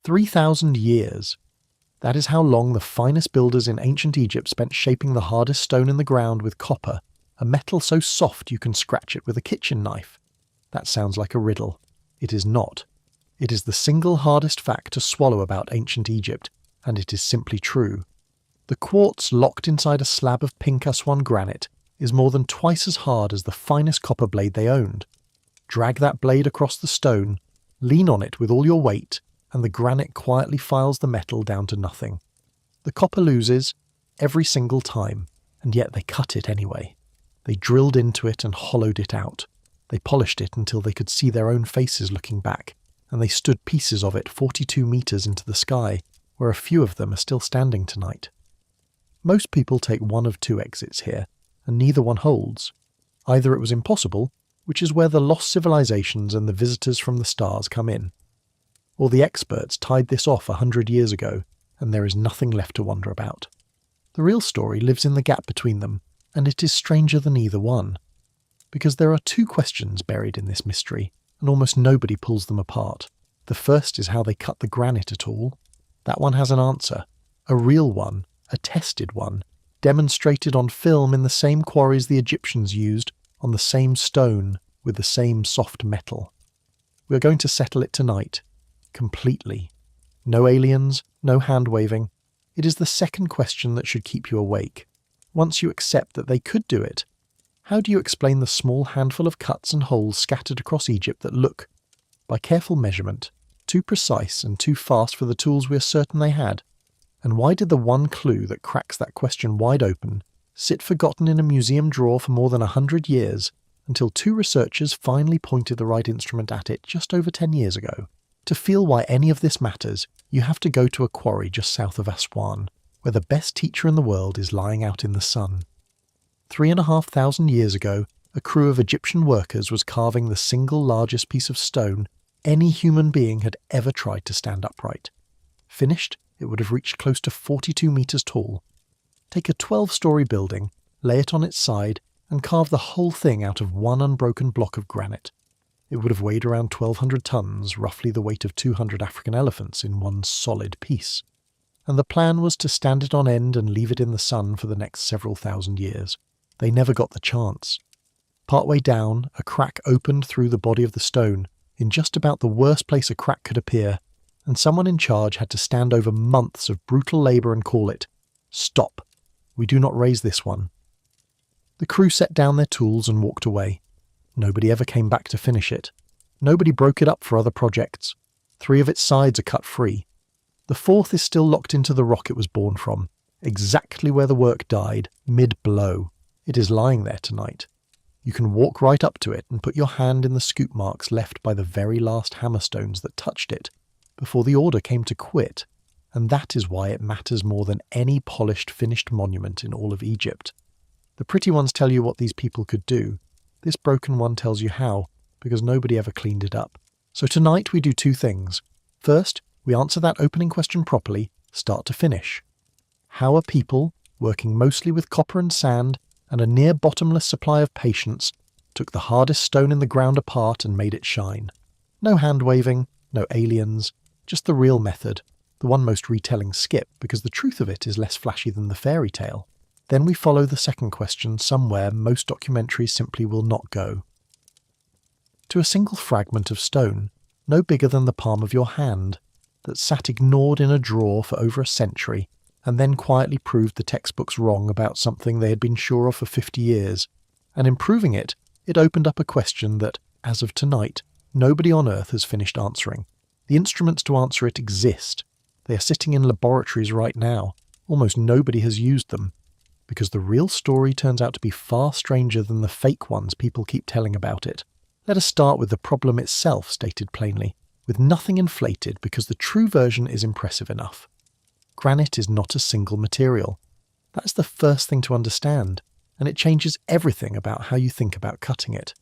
3,000 years. That is how long the finest builders in ancient Egypt spent shaping the hardest stone in the ground with copper, a metal so soft you can scratch it with a kitchen knife. That sounds like a riddle. It is not. It is the single hardest fact to swallow about ancient Egypt, and it is simply true. The quartz locked inside a slab of pink Aswan granite is more than twice as hard as the finest copper blade they owned. Drag that blade across the stone, lean on it with all your weight, and the granite quietly files the metal down to nothing. The copper loses every single time, and yet they cut it anyway. They drilled into it and hollowed it out. They polished it until they could see their own faces looking back, and they stood pieces of it 42 meters into the sky, where a few of them are still standing tonight. Most people take one of two exits here, and neither one holds. Either it was impossible, which is where the lost civilizations and the visitors from the stars come in, or the experts tied this off 100 years ago, and there is nothing left to wonder about. The real story lives in the gap between them, and it is stranger than either one. Because there are two questions buried in this mystery, and almost nobody pulls them apart. The first is how they cut the granite at all. That one has an answer. A real one, a tested one, demonstrated on film in the same quarries the Egyptians used, on the same stone, with the same soft metal. We are going to settle it tonight. Completely. No aliens, no hand-waving. It is the second question that should keep you awake. Once you accept that they could do it, how do you explain the small handful of cuts and holes scattered across Egypt that look, by careful measurement, too precise and too fast for the tools we are certain they had? And why did the one clue that cracks that question wide open sit forgotten in a museum drawer for more than 100 years, until two researchers finally pointed the right instrument at it just over 10 years ago? To feel why any of this matters, you have to go to a quarry just south of Aswan, where the best teacher in the world is lying out in the sun. 3,500 years ago, a crew of Egyptian workers was carving the single largest piece of stone any human being had ever tried to stand upright. Finished, it would have reached close to 42 meters tall. Take a 12-story building, lay it on its side, and carve the whole thing out of one unbroken block of granite. It would have weighed around 1,200 tons, roughly the weight of 200 African elephants in one solid piece. And the plan was to stand it on end and leave it in the sun for the next several thousand years. They never got the chance. Partway down, a crack opened through the body of the stone, in just about the worst place a crack could appear, and someone in charge had to stand over months of brutal labour and call it, "Stop. We do not raise this one." The crew set down their tools and walked away. Nobody ever came back to finish it. Nobody broke it up for other projects. 3 of its sides are cut free. The 4th is still locked into the rock it was born from, exactly where the work died, mid-blow. It is lying there tonight. You can walk right up to it and put your hand in the scoop marks left by the very last hammerstones that touched it, before the order came to quit, and that is why it matters more than any polished, finished monument in all of Egypt. The pretty ones tell you what these people could do. This broken one tells you how, because nobody ever cleaned it up. So tonight we do 2 things. First, we answer that opening question properly, start to finish. How are people, working mostly with copper and sand, and a near-bottomless supply of patience, took the hardest stone in the ground apart and made it shine? No hand-waving, no aliens, just the real method, the one most retellings skip, because the truth of it is less flashy than the fairy tale. Then we follow the second question somewhere most documentaries simply will not go. To a single fragment of stone, no bigger than the palm of your hand, that sat ignored in a drawer for over a century, and then quietly proved the textbooks wrong about something they had been sure of for 50 years, and in proving it, it opened up a question that, as of tonight, nobody on Earth has finished answering. The instruments to answer it exist. They are sitting in laboratories right now. Almost nobody has used them, because the real story turns out to be far stranger than the fake ones people keep telling about it. Let us start with the problem itself, stated plainly, with nothing inflated, because the true version is impressive enough. Granite is not a single material. That's the first thing to understand, and it changes everything about how you think about cutting it.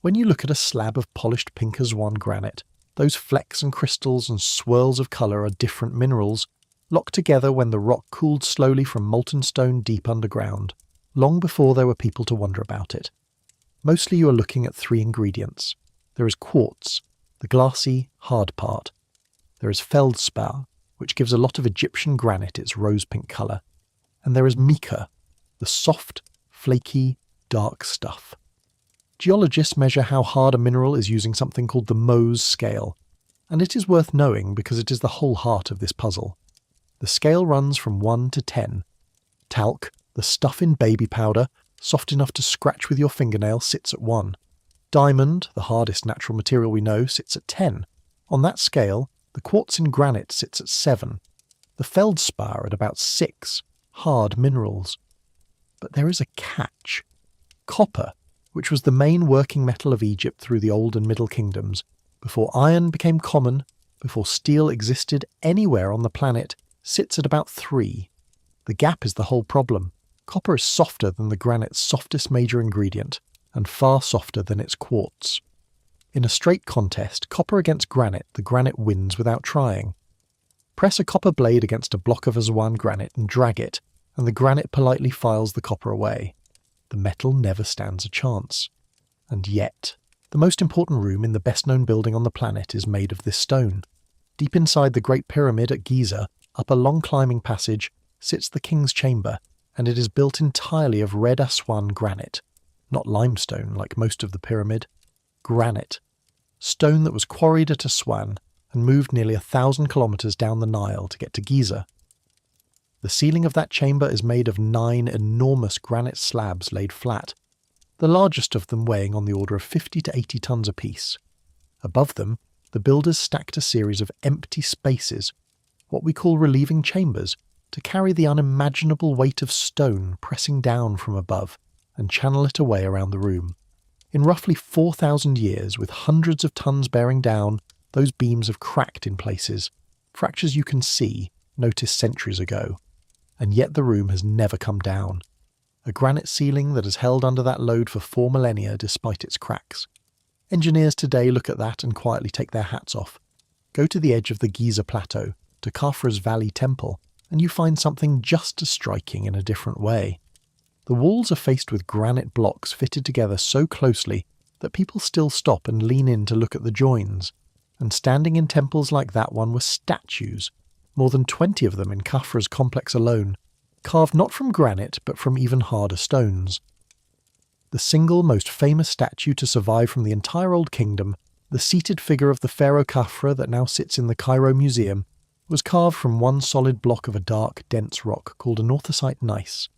When you look at a slab of polished pink Aswan granite, those flecks and crystals and swirls of colour are different minerals, locked together when the rock cooled slowly from molten stone deep underground, long before there were people to wonder about it. Mostly you are looking at 3 ingredients. There is quartz, the glassy, hard part. There is feldspar, which gives a lot of Egyptian granite its rose-pink colour. And there is mica, the soft, flaky, dark stuff. Geologists measure how hard a mineral is using something called the Mohs scale, and it is worth knowing because it is the whole heart of this puzzle. The scale runs from 1 to 10. Talc, the stuff in baby powder, soft enough to scratch with your fingernail, sits at 1. Diamond, the hardest natural material we know, sits at 10. On that scale, the quartz in granite sits at 7. The feldspar at about 6. Hard minerals. But there is a catch. Copper, which was the main working metal of Egypt through the Old and Middle Kingdoms, before iron became common, before steel existed anywhere on the planet, sits at about 3. The gap is the whole problem. Copper is softer than the granite's softest major ingredient, and far softer than its quartz. In a straight contest, copper against granite, the granite wins without trying. Press a copper blade against a block of Aswan granite and drag it, and the granite politely files the copper away. The metal never stands a chance. And yet, the most important room in the best-known building on the planet is made of this stone. Deep inside the Great Pyramid at Giza, up a long climbing passage, sits the king's chamber, and it is built entirely of red Aswan granite. Not limestone like most of the pyramid. Granite. Stone that was quarried at Aswan and moved nearly 1,000 kilometres down the Nile to get to Giza. The ceiling of that chamber is made of 9 enormous granite slabs laid flat, the largest of them weighing on the order of 50 to 80 tons apiece. Above them, the builders stacked a series of empty spaces, what we call relieving chambers, to carry the unimaginable weight of stone pressing down from above and channel it away around the room. In roughly 4,000 years, with hundreds of tons bearing down, those beams have cracked in places, fractures you can see, noticed centuries ago. And yet the room has never come down. A granite ceiling that has held under that load for 4 millennia despite its cracks. Engineers today look at that and quietly take their hats off. Go to the edge of the Giza Plateau, to Khafra's Valley Temple, and you find something just as striking in a different way. The walls are faced with granite blocks fitted together so closely that people still stop and lean in to look at the joins. And standing in temples like that one were statues, more than 20 of them in Khafra's complex alone, carved not from granite but from even harder stones. The single most famous statue to survive from the entire Old Kingdom, the seated figure of the pharaoh Khafra that now sits in the Cairo Museum, was carved from one solid block of a dark, dense rock called anorthosite gneiss.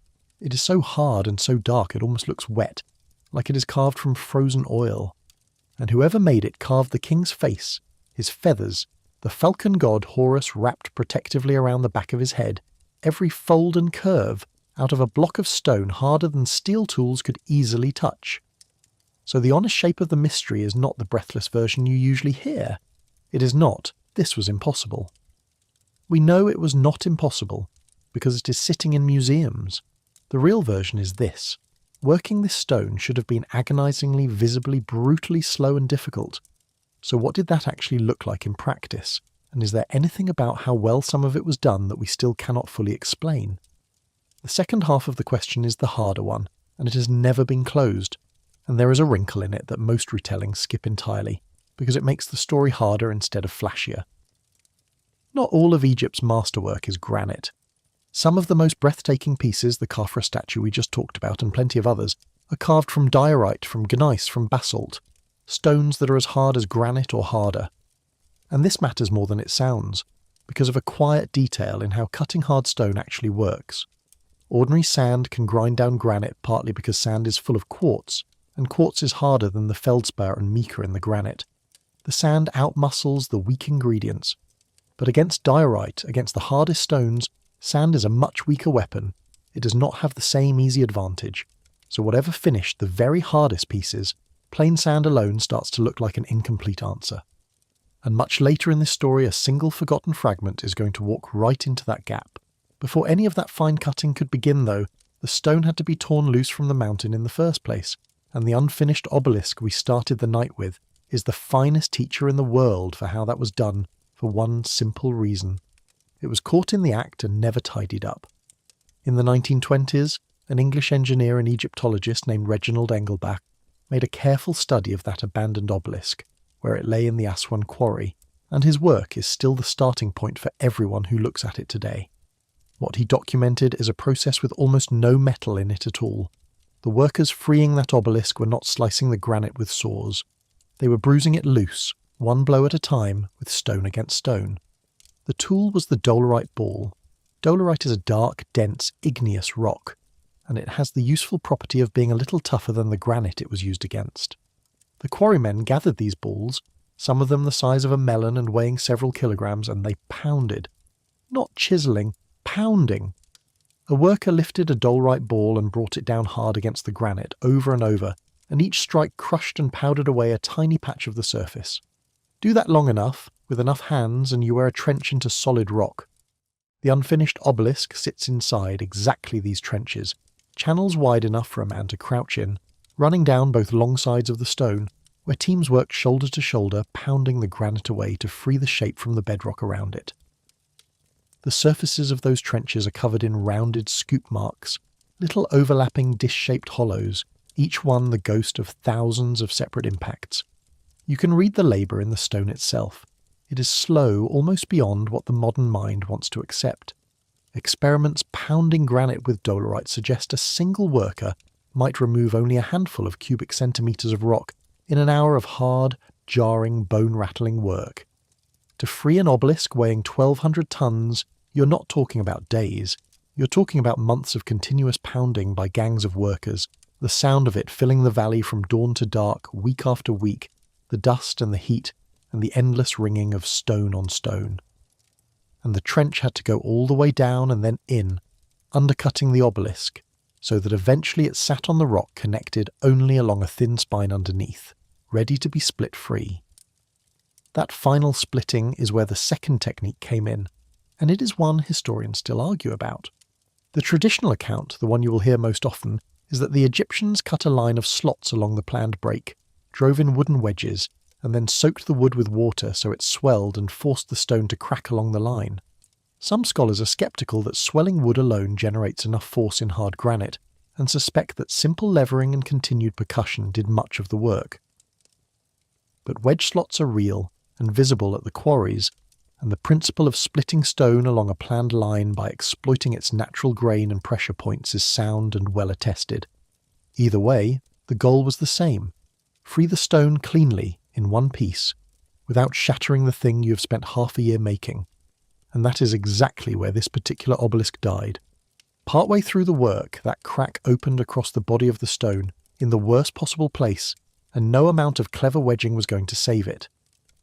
It is so hard and so dark it almost looks wet, like it is carved from frozen oil. And whoever made it carved the king's face, his feathers, the falcon god Horus wrapped protectively around the back of his head, every fold and curve, out of a block of stone harder than steel tools could easily touch. So the honest shape of the mystery is not the breathless version you usually hear. It is not, this was impossible. We know it was not impossible, because it is sitting in museums. The real version is this. Working this stone should have been agonisingly, visibly, brutally slow and difficult. So what did that actually look like in practice? And is there anything about how well some of it was done that we still cannot fully explain? The second half of the question is the harder one, and it has never been closed. And there is a wrinkle in it that most retellings skip entirely, because it makes the story harder instead of flashier. Not all of Egypt's masterwork is granite. Some of the most breathtaking pieces, the Khafra statue we just talked about and plenty of others, are carved from diorite, from gneiss, from basalt, stones that are as hard as granite or harder. And this matters more than it sounds, because of a quiet detail in how cutting hard stone actually works. Ordinary sand can grind down granite partly because sand is full of quartz, and quartz is harder than the feldspar and mica in the granite. The sand outmuscles the weak ingredients. But against diorite, against the hardest stones, sand is a much weaker weapon. It does not have the same easy advantage. So whatever finished the very hardest pieces, plain sand alone starts to look like an incomplete answer. And much later in this story, a single forgotten fragment is going to walk right into that gap. Before any of that fine cutting could begin, though, the stone had to be torn loose from the mountain in the first place, and the unfinished obelisk we started the night with is the finest teacher in the world for how that was done, for one simple reason. It was caught in the act and never tidied up. In the 1920s, an English engineer and Egyptologist named Reginald Engelbach made a careful study of that abandoned obelisk, where it lay in the Aswan quarry, and his work is still the starting point for everyone who looks at it today. What he documented is a process with almost no metal in it at all. The workers freeing that obelisk were not slicing the granite with saws. They were bruising it loose, one blow at a time, with stone against stone. The tool was the dolerite ball. Dolerite is a dark, dense, igneous rock, and it has the useful property of being a little tougher than the granite it was used against. The quarrymen gathered these balls, some of them the size of a melon and weighing several kilograms, and they pounded. Not chiselling, pounding. A worker lifted a dolerite ball and brought it down hard against the granite, over and over, and each strike crushed and powdered away a tiny patch of the surface. Do that long enough, with enough hands, and you wear a trench into solid rock. The unfinished obelisk sits inside exactly these trenches, channels wide enough for a man to crouch in, running down both long sides of the stone, where teams worked shoulder to shoulder, pounding the granite away to free the shape from the bedrock around it. The surfaces of those trenches are covered in rounded scoop marks, little overlapping dish-shaped hollows, each one the ghost of thousands of separate impacts. You can read the labour in the stone itself. It is slow, almost beyond what the modern mind wants to accept. Experiments pounding granite with dolerite suggest a single worker might remove only a handful of cubic centimetres of rock in an hour of hard, jarring, bone-rattling work. To free an obelisk weighing 1,200 tons, you're not talking about days. You're talking about months of continuous pounding by gangs of workers, the sound of it filling the valley from dawn to dark, week after week, the dust and the heat, and the endless ringing of stone on stone. And the trench had to go all the way down and then in, undercutting the obelisk, so that eventually it sat on the rock connected only along a thin spine underneath, ready to be split free. That final splitting is where the second technique came in, and it is one historians still argue about. The traditional account, the one you will hear most often, is that the Egyptians cut a line of slots along the planned break, drove in wooden wedges, and then soaked the wood with water so it swelled and forced the stone to crack along the line. Some scholars are sceptical that swelling wood alone generates enough force in hard granite, and suspect that simple levering and continued percussion did much of the work. But wedge slots are real and visible at the quarries, and the principle of splitting stone along a planned line by exploiting its natural grain and pressure points is sound and well attested. Either way, the goal was the same: free the stone cleanly, in one piece, without shattering the thing you have spent half a year making. And that is exactly where this particular obelisk died. Partway through the work, that crack opened across the body of the stone, in the worst possible place, and no amount of clever wedging was going to save it.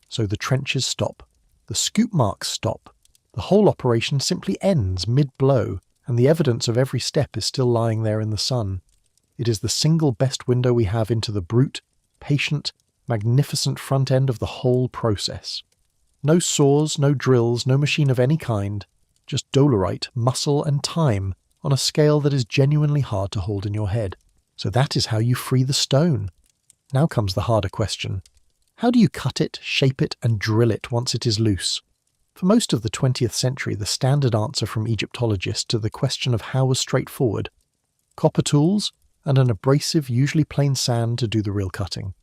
So the trenches stop, the scoop marks stop, the whole operation simply ends mid-blow, and the evidence of every step is still lying there in the sun. It is the single best window we have into the brute, patient, magnificent front end of the whole process. No saws, no drills, no machine of any kind, just dolerite, muscle and time on a scale that is genuinely hard to hold in your head. So that is how you free the stone. Now comes the harder question. How do you cut it, shape it, and drill it once it is loose? For most of the 20th century, the standard answer from Egyptologists to the question of how was straightforward: copper tools and an abrasive, usually plain sand, to do the real cutting.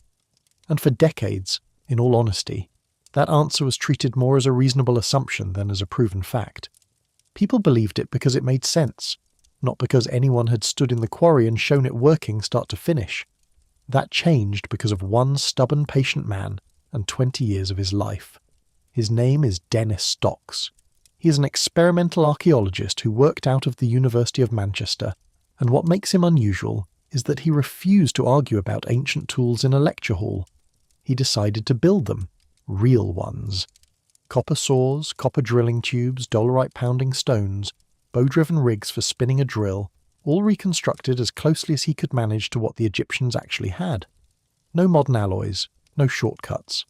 And for decades, in all honesty, that answer was treated more as a reasonable assumption than as a proven fact. People believed it because it made sense, not because anyone had stood in the quarry and shown it working start to finish. That changed because of one stubborn, patient man and 20 years of his life. His name is Dennis Stocks. He is an experimental archaeologist who worked out of the University of Manchester, and what makes him unusual is that he refused to argue about ancient tools in a lecture hall. He decided to build them, real ones. Copper saws, copper drilling tubes, dolerite pounding stones, bow-driven rigs for spinning a drill, all reconstructed as closely as he could manage to what the Egyptians actually had. No modern alloys, no shortcuts.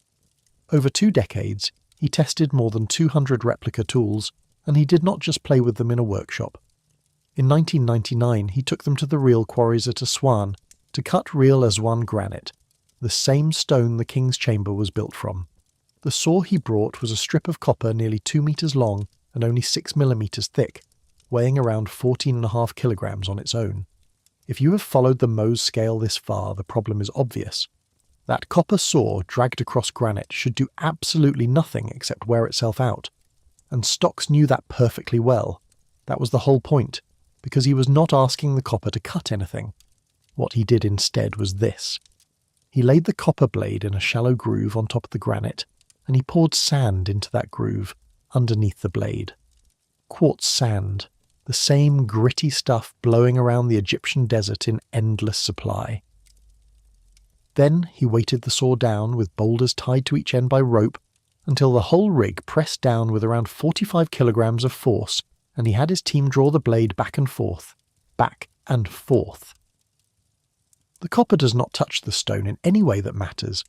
Over 2 decades, he tested more than 200 replica tools, and he did not just play with them in a workshop. In 1999, he took them to the real quarries at Aswan to cut real Aswan granite, the same stone the king's chamber was built from. The saw he brought was a strip of copper nearly 2 meters long and only 6 millimeters thick, weighing around 14.5 kilograms on its own. If you have followed the Mohs scale this far, the problem is obvious. That copper saw dragged across granite should do absolutely nothing except wear itself out. And Stocks knew that perfectly well. That was the whole point, because he was not asking the copper to cut anything. What he did instead was this. He laid the copper blade in a shallow groove on top of the granite, and he poured sand into that groove underneath the blade. Quartz sand, the same gritty stuff blowing around the Egyptian desert in endless supply. Then he weighted the saw down with boulders tied to each end by rope until the whole rig pressed down with around 45 kilograms of force, and he had his team draw the blade back and forth, back and forth. The copper does not touch the stone in any way that matters.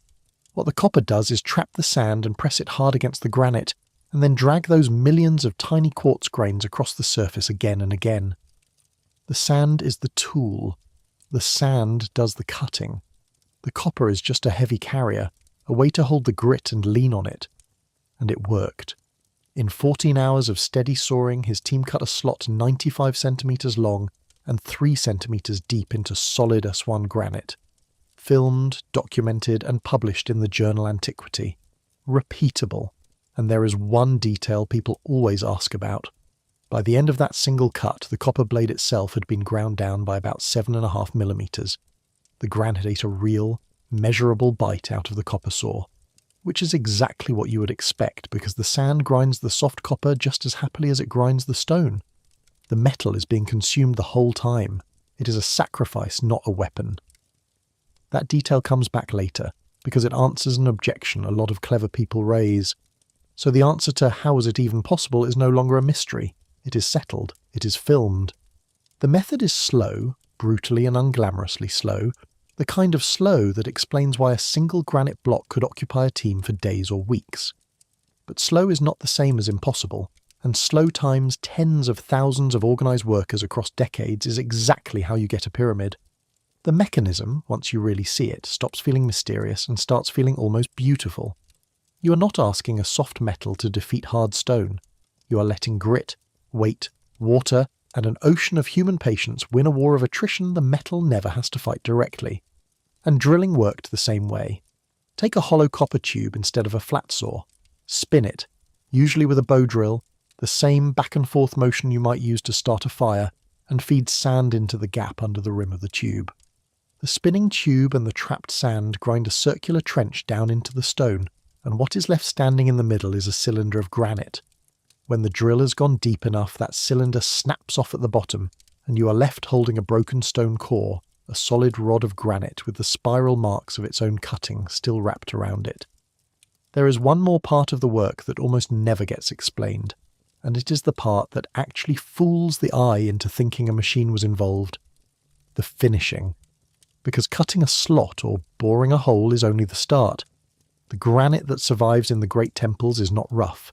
What the copper does is trap the sand and press it hard against the granite, and then drag those millions of tiny quartz grains across the surface again and again. The sand is the tool. The sand does the cutting. The copper is just a heavy carrier, a way to hold the grit and lean on it. And it worked. In 14 hours of steady sawing, his team cut a slot 95 centimeters long and 3 centimeters deep into solid Aswan granite. Filmed, documented, and published in the journal Antiquity. Repeatable. And there is one detail people always ask about. By the end of that single cut, the copper blade itself had been ground down by about 7.5 millimeters. The granite ate a real, measurable bite out of the copper saw, which is exactly what you would expect because the sand grinds the soft copper just as happily as it grinds the stone. The metal is being consumed the whole time. It is a sacrifice, not a weapon. That detail comes back later, because it answers an objection a lot of clever people raise. So the answer to how was it even possible is no longer a mystery. It is settled. It is filmed. The method is slow, brutally and unglamorously slow, the kind of slow that explains why a single granite block could occupy a team for days or weeks. But slow is not the same as impossible, and slow times tens of thousands of organised workers across decades is exactly how you get a pyramid. The mechanism, once you really see it, stops feeling mysterious and starts feeling almost beautiful. You are not asking a soft metal to defeat hard stone. You are letting grit, weight, water, and an ocean of human patience win a war of attrition the metal never has to fight directly. And drilling worked the same way. Take a hollow copper tube instead of a flat saw. Spin it, usually with a bow drill, the same back and forth motion you might use to start a fire, and feed sand into the gap under the rim of the tube. The spinning tube and the trapped sand grind a circular trench down into the stone, and what is left standing in the middle is a cylinder of granite. When the drill has gone deep enough, that cylinder snaps off at the bottom, and you are left holding a broken stone core, a solid rod of granite with the spiral marks of its own cutting still wrapped around it. There is one more part of the work that almost never gets explained, and it is the part that actually fools the eye into thinking a machine was involved. The finishing. Because cutting a slot or boring a hole is only the start. The granite that survives in the great temples is not rough.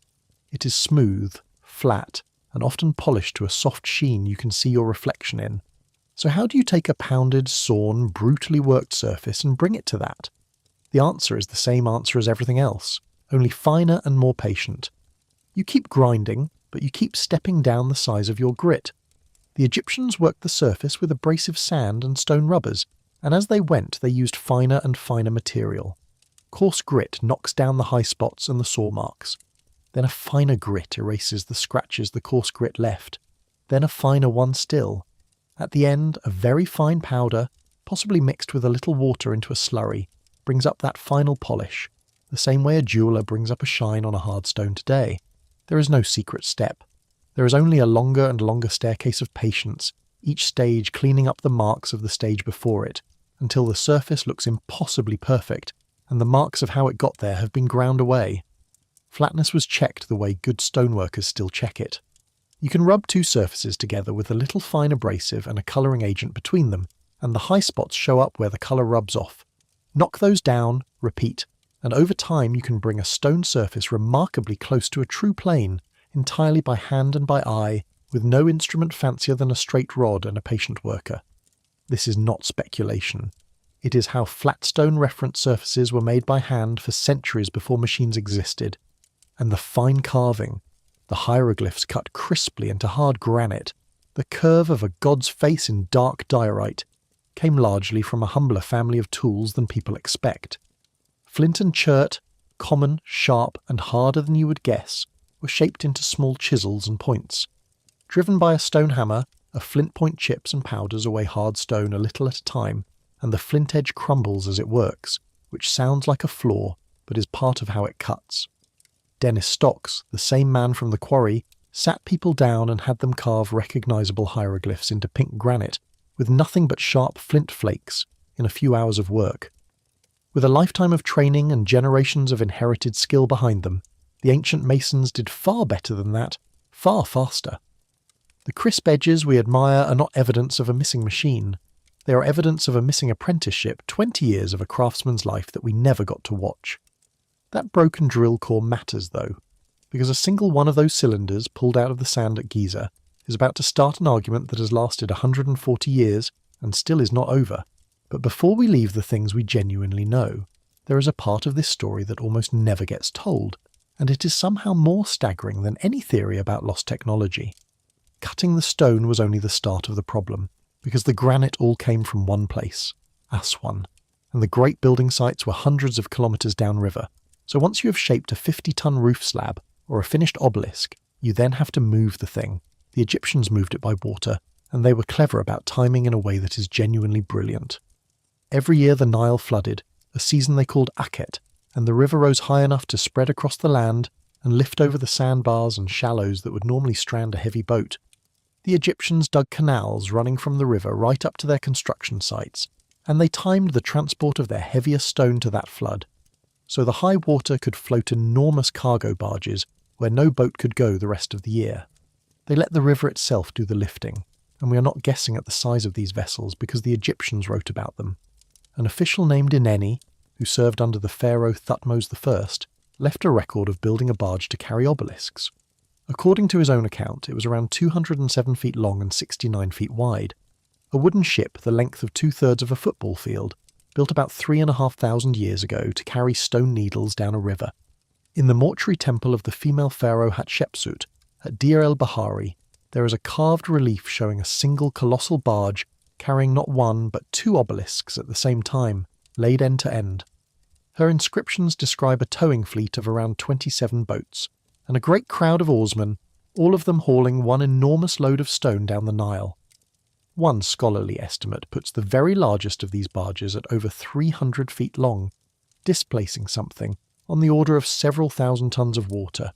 It is smooth, flat, and often polished to a soft sheen you can see your reflection in. So how do you take a pounded, sawn, brutally worked surface and bring it to that? The answer is the same answer as everything else, only finer and more patient. You keep grinding, but you keep stepping down the size of your grit. The Egyptians worked the surface with abrasive sand and stone rubbers, and as they went they used finer and finer material. Coarse grit knocks down the high spots and the saw marks. Then a finer grit erases the scratches the coarse grit left. Then a finer one still. At the end, a very fine powder, possibly mixed with a little water into a slurry, brings up that final polish, the same way a jeweller brings up a shine on a hard stone today. There is no secret step. There is only a longer and longer staircase of patience, each stage cleaning up the marks of the stage before it, until the surface looks impossibly perfect, and the marks of how it got there have been ground away. Flatness was checked the way good stoneworkers still check it. You can rub two surfaces together with a little fine abrasive and a colouring agent between them, and the high spots show up where the colour rubs off. Knock those down, repeat, and over time you can bring a stone surface remarkably close to a true plane, entirely by hand and by eye, with no instrument fancier than a straight rod and a patient worker. This is not speculation. It is how flat stone reference surfaces were made by hand for centuries before machines existed. And the fine carving, the hieroglyphs cut crisply into hard granite, the curve of a god's face in dark diorite, came largely from a humbler family of tools than people expect. Flint and chert, common, sharp, and harder than you would guess, were shaped into small chisels and points. Driven by a stone hammer, a flint point chips and powders away hard stone a little at a time, and the flint edge crumbles as it works, which sounds like a flaw, but is part of how it cuts. Dennis Stocks, the same man from the quarry, sat people down and had them carve recognisable hieroglyphs into pink granite, with nothing but sharp flint flakes, in a few hours of work. With a lifetime of training and generations of inherited skill behind them, the ancient masons did far better than that, far faster. The crisp edges we admire are not evidence of a missing machine. They are evidence of a missing apprenticeship, 20 years of a craftsman's life that we never got to watch. That broken drill core matters, though, because a single one of those cylinders pulled out of the sand at Giza is about to start an argument that has lasted 140 years and still is not over. But before we leave the things we genuinely know, there is a part of this story that almost never gets told, and it is somehow more staggering than any theory about lost technology. Cutting the stone was only the start of the problem, because the granite all came from one place, Aswan, and the great building sites were hundreds of kilometres downriver. So once you have shaped a 50-ton roof slab, or a finished obelisk, you then have to move the thing. The Egyptians moved it by water, and they were clever about timing in a way that is genuinely brilliant. Every year the Nile flooded, a season they called Akhet, and the river rose high enough to spread across the land and lift over the sandbars and shallows that would normally strand a heavy boat. The Egyptians dug canals running from the river right up to their construction sites, and they timed the transport of their heaviest stone to that flood, so the high water could float enormous cargo barges where no boat could go the rest of the year. They let the river itself do the lifting, and we are not guessing at the size of these vessels because the Egyptians wrote about them. An official named Ineni, who served under the pharaoh Thutmose I, left a record of building a barge to carry obelisks. According to his own account, it was around 207 feet long and 69 feet wide. A wooden ship the length of 2/3 of a football field, built about 3,500 years ago to carry stone needles down a river. In the mortuary temple of the female pharaoh Hatshepsut at Deir el-Bahari, there is a carved relief showing a single colossal barge carrying not one but 2 obelisks at the same time, laid end to end. Her inscriptions describe a towing fleet of around 27 boats, and a great crowd of oarsmen, all of them hauling one enormous load of stone down the Nile. One scholarly estimate puts the very largest of these barges at over 300 feet long, displacing something on the order of several thousand tons of water.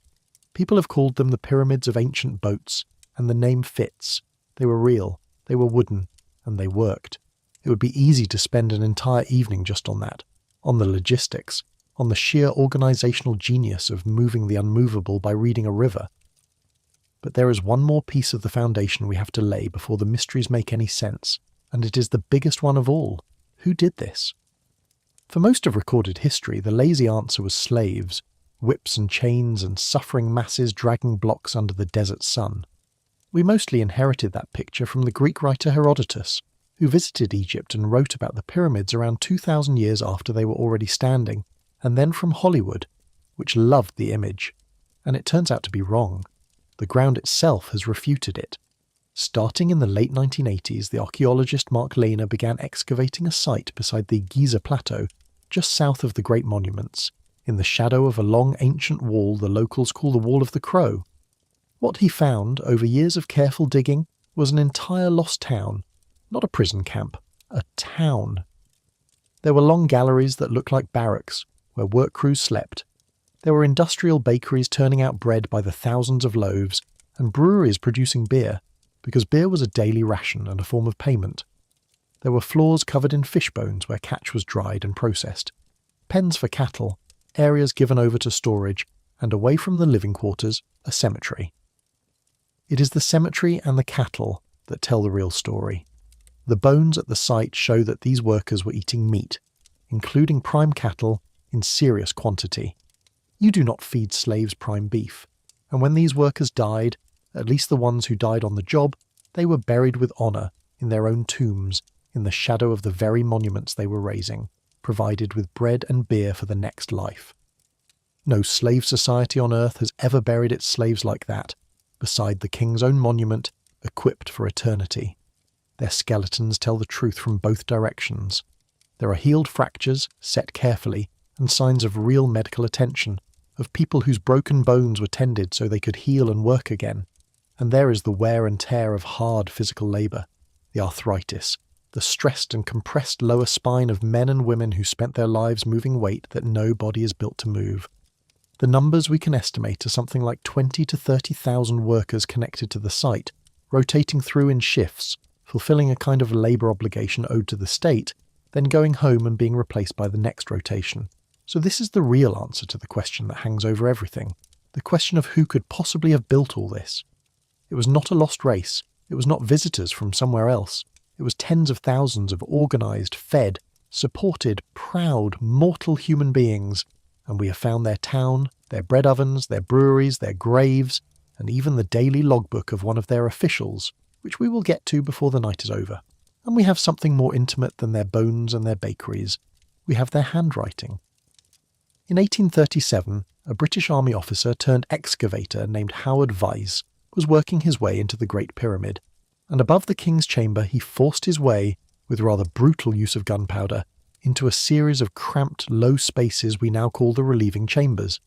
People have called them the pyramids of ancient boats, and the name fits. They were real, they were wooden, and they worked. It would be easy to spend an entire evening just on that, on the logistics, on the sheer organisational genius of moving the unmovable by reading a river. But there is one more piece of the foundation we have to lay before the mysteries make any sense, and it is the biggest one of all. Who did this? For most of recorded history, the lazy answer was slaves, whips and chains and suffering masses dragging blocks under the desert sun. We mostly inherited that picture from the Greek writer Herodotus, who visited Egypt and wrote about the pyramids around 2,000 years after they were already standing, and then from Hollywood, which loved the image. And it turns out to be wrong. The ground itself has refuted it. Starting in the late 1980s, the archaeologist Mark Lehner began excavating a site beside the Giza Plateau, just south of the Great Monuments, in the shadow of a long ancient wall the locals call the Wall of the Crow. What he found, over years of careful digging, was an entire lost town. Not a prison camp, a town. There were long galleries that looked like barracks, where work crews slept. There were industrial bakeries turning out bread by the thousands of loaves, and breweries producing beer, because beer was a daily ration and a form of payment. There were floors covered in fish bones where catch was dried and processed, pens for cattle, areas given over to storage, and away from the living quarters, a cemetery. It is the cemetery and the cattle that tell the real story. The bones at the site show that these workers were eating meat, including prime cattle, in serious quantity. You do not feed slaves prime beef, and when these workers died, at least the ones who died on the job, they were buried with honour in their own tombs, in the shadow of the very monuments they were raising, provided with bread and beer for the next life. No slave society on earth has ever buried its slaves like that, beside the king's own monument, equipped for eternity. Their skeletons tell the truth from both directions. There are healed fractures, set carefully, and signs of real medical attention, of people whose broken bones were tended so they could heal and work again. And there is the wear and tear of hard physical labour, the arthritis, the stressed and compressed lower spine of men and women who spent their lives moving weight that no body is built to move. The numbers we can estimate are something like 20 to 30,000 workers connected to the site, rotating through in shifts, fulfilling a kind of labour obligation owed to the state, then going home and being replaced by the next rotation. So this is the real answer to the question that hangs over everything, the question of who could possibly have built all this. It was not a lost race, it was not visitors from somewhere else, it was tens of thousands of organised, fed, supported, proud, mortal human beings, and we have found their town, their bread ovens, their breweries, their graves, and even the daily logbook of one of their officials, which we will get to before the night is over. And we have something more intimate than their bones and their bakeries. We have their handwriting. In 1837, a British Army officer turned excavator named Howard Vyse was working his way into the Great Pyramid, and above the king's chamber he forced his way, with rather brutal use of gunpowder, into a series of cramped, low spaces we now call the relieving chambers.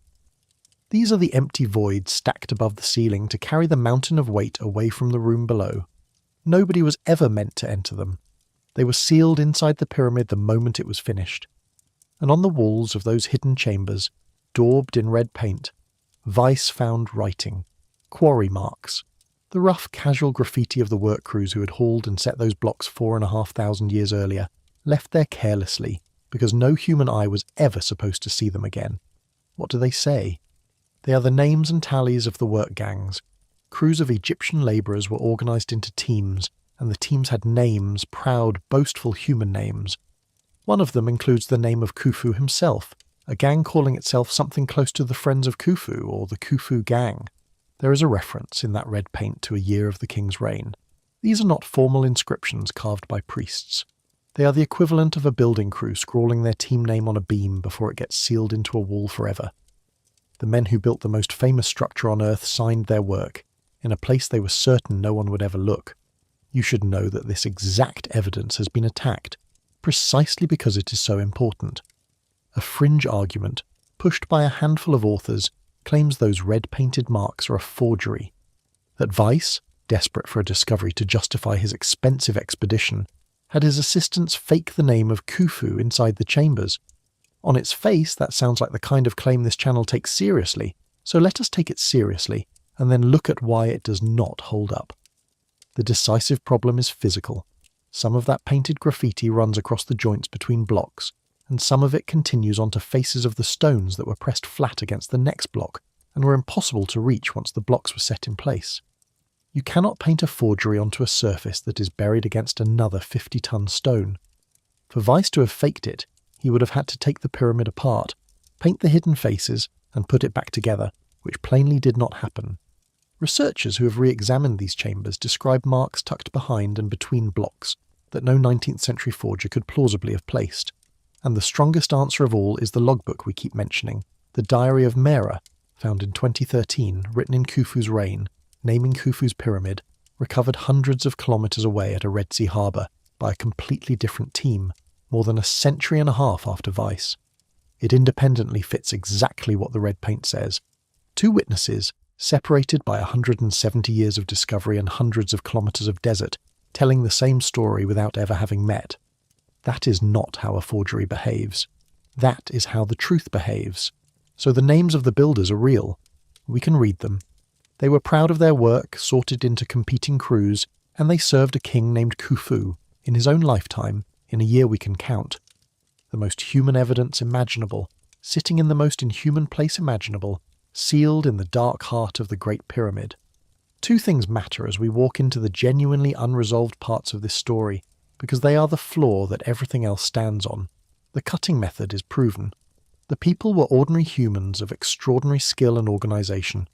These are the empty voids stacked above the ceiling to carry the mountain of weight away from the room below. Nobody was ever meant to enter them. They were sealed inside the pyramid the moment it was finished. And on the walls of those hidden chambers, daubed in red paint, Vyse found writing, quarry marks, the rough casual graffiti of the work crews who had hauled and set those blocks 4,500 years earlier, left there carelessly, because no human eye was ever supposed to see them again. What do they say? They are the names and tallies of the work gangs. Crews of Egyptian labourers were organised into teams, and the teams had names, proud, boastful human names. One of them includes the name of Khufu himself, a gang calling itself something close to the Friends of Khufu or the Khufu Gang. There is a reference in that red paint to a year of the king's reign. These are not formal inscriptions carved by priests. They are the equivalent of a building crew scrawling their team name on a beam before it gets sealed into a wall forever. The men who built the most famous structure on Earth signed their work, in a place they were certain no one would ever look. You should know that this exact evidence has been attacked, precisely because it is so important. A fringe argument, pushed by a handful of authors, claims those red-painted marks are a forgery. That Vyse, desperate for a discovery to justify his expensive expedition, had his assistants fake the name of Khufu inside the chambers. On its face, that sounds like the kind of claim this channel takes seriously, so let us take it seriously, and then look at why it does not hold up. The decisive problem is physical. Some of that painted graffiti runs across the joints between blocks, and some of it continues onto faces of the stones that were pressed flat against the next block, and were impossible to reach once the blocks were set in place. You cannot paint a forgery onto a surface that is buried against another 50-ton stone. For Vyse to have faked it, he would have had to take the pyramid apart, paint the hidden faces, and put it back together, which plainly did not happen. Researchers who have re-examined these chambers describe marks tucked behind and between blocks that no 19th century forger could plausibly have placed. And the strongest answer of all is the logbook we keep mentioning, the Diary of Mera, found in 2013, written in Khufu's reign, naming Khufu's pyramid, recovered hundreds of kilometres away at a Red Sea harbour by a completely different team, more than a century and a half after Vyse. It independently fits exactly what the red paint says. Two witnesses, separated by 170 years of discovery and hundreds of kilometres of desert, telling the same story without ever having met. That is not how a forgery behaves. That is how the truth behaves. So the names of the builders are real. We can read them. They were proud of their work, sorted into competing crews, and they served a king named Khufu, in his own lifetime, in a year we can count. The most human evidence imaginable, sitting in the most inhuman place imaginable, sealed in the dark heart of the Great Pyramid. Two things matter as we walk into the genuinely unresolved parts of this story, because they are the floor that everything else stands on. The cutting method is proven. The people were ordinary humans of extraordinary skill and organisation.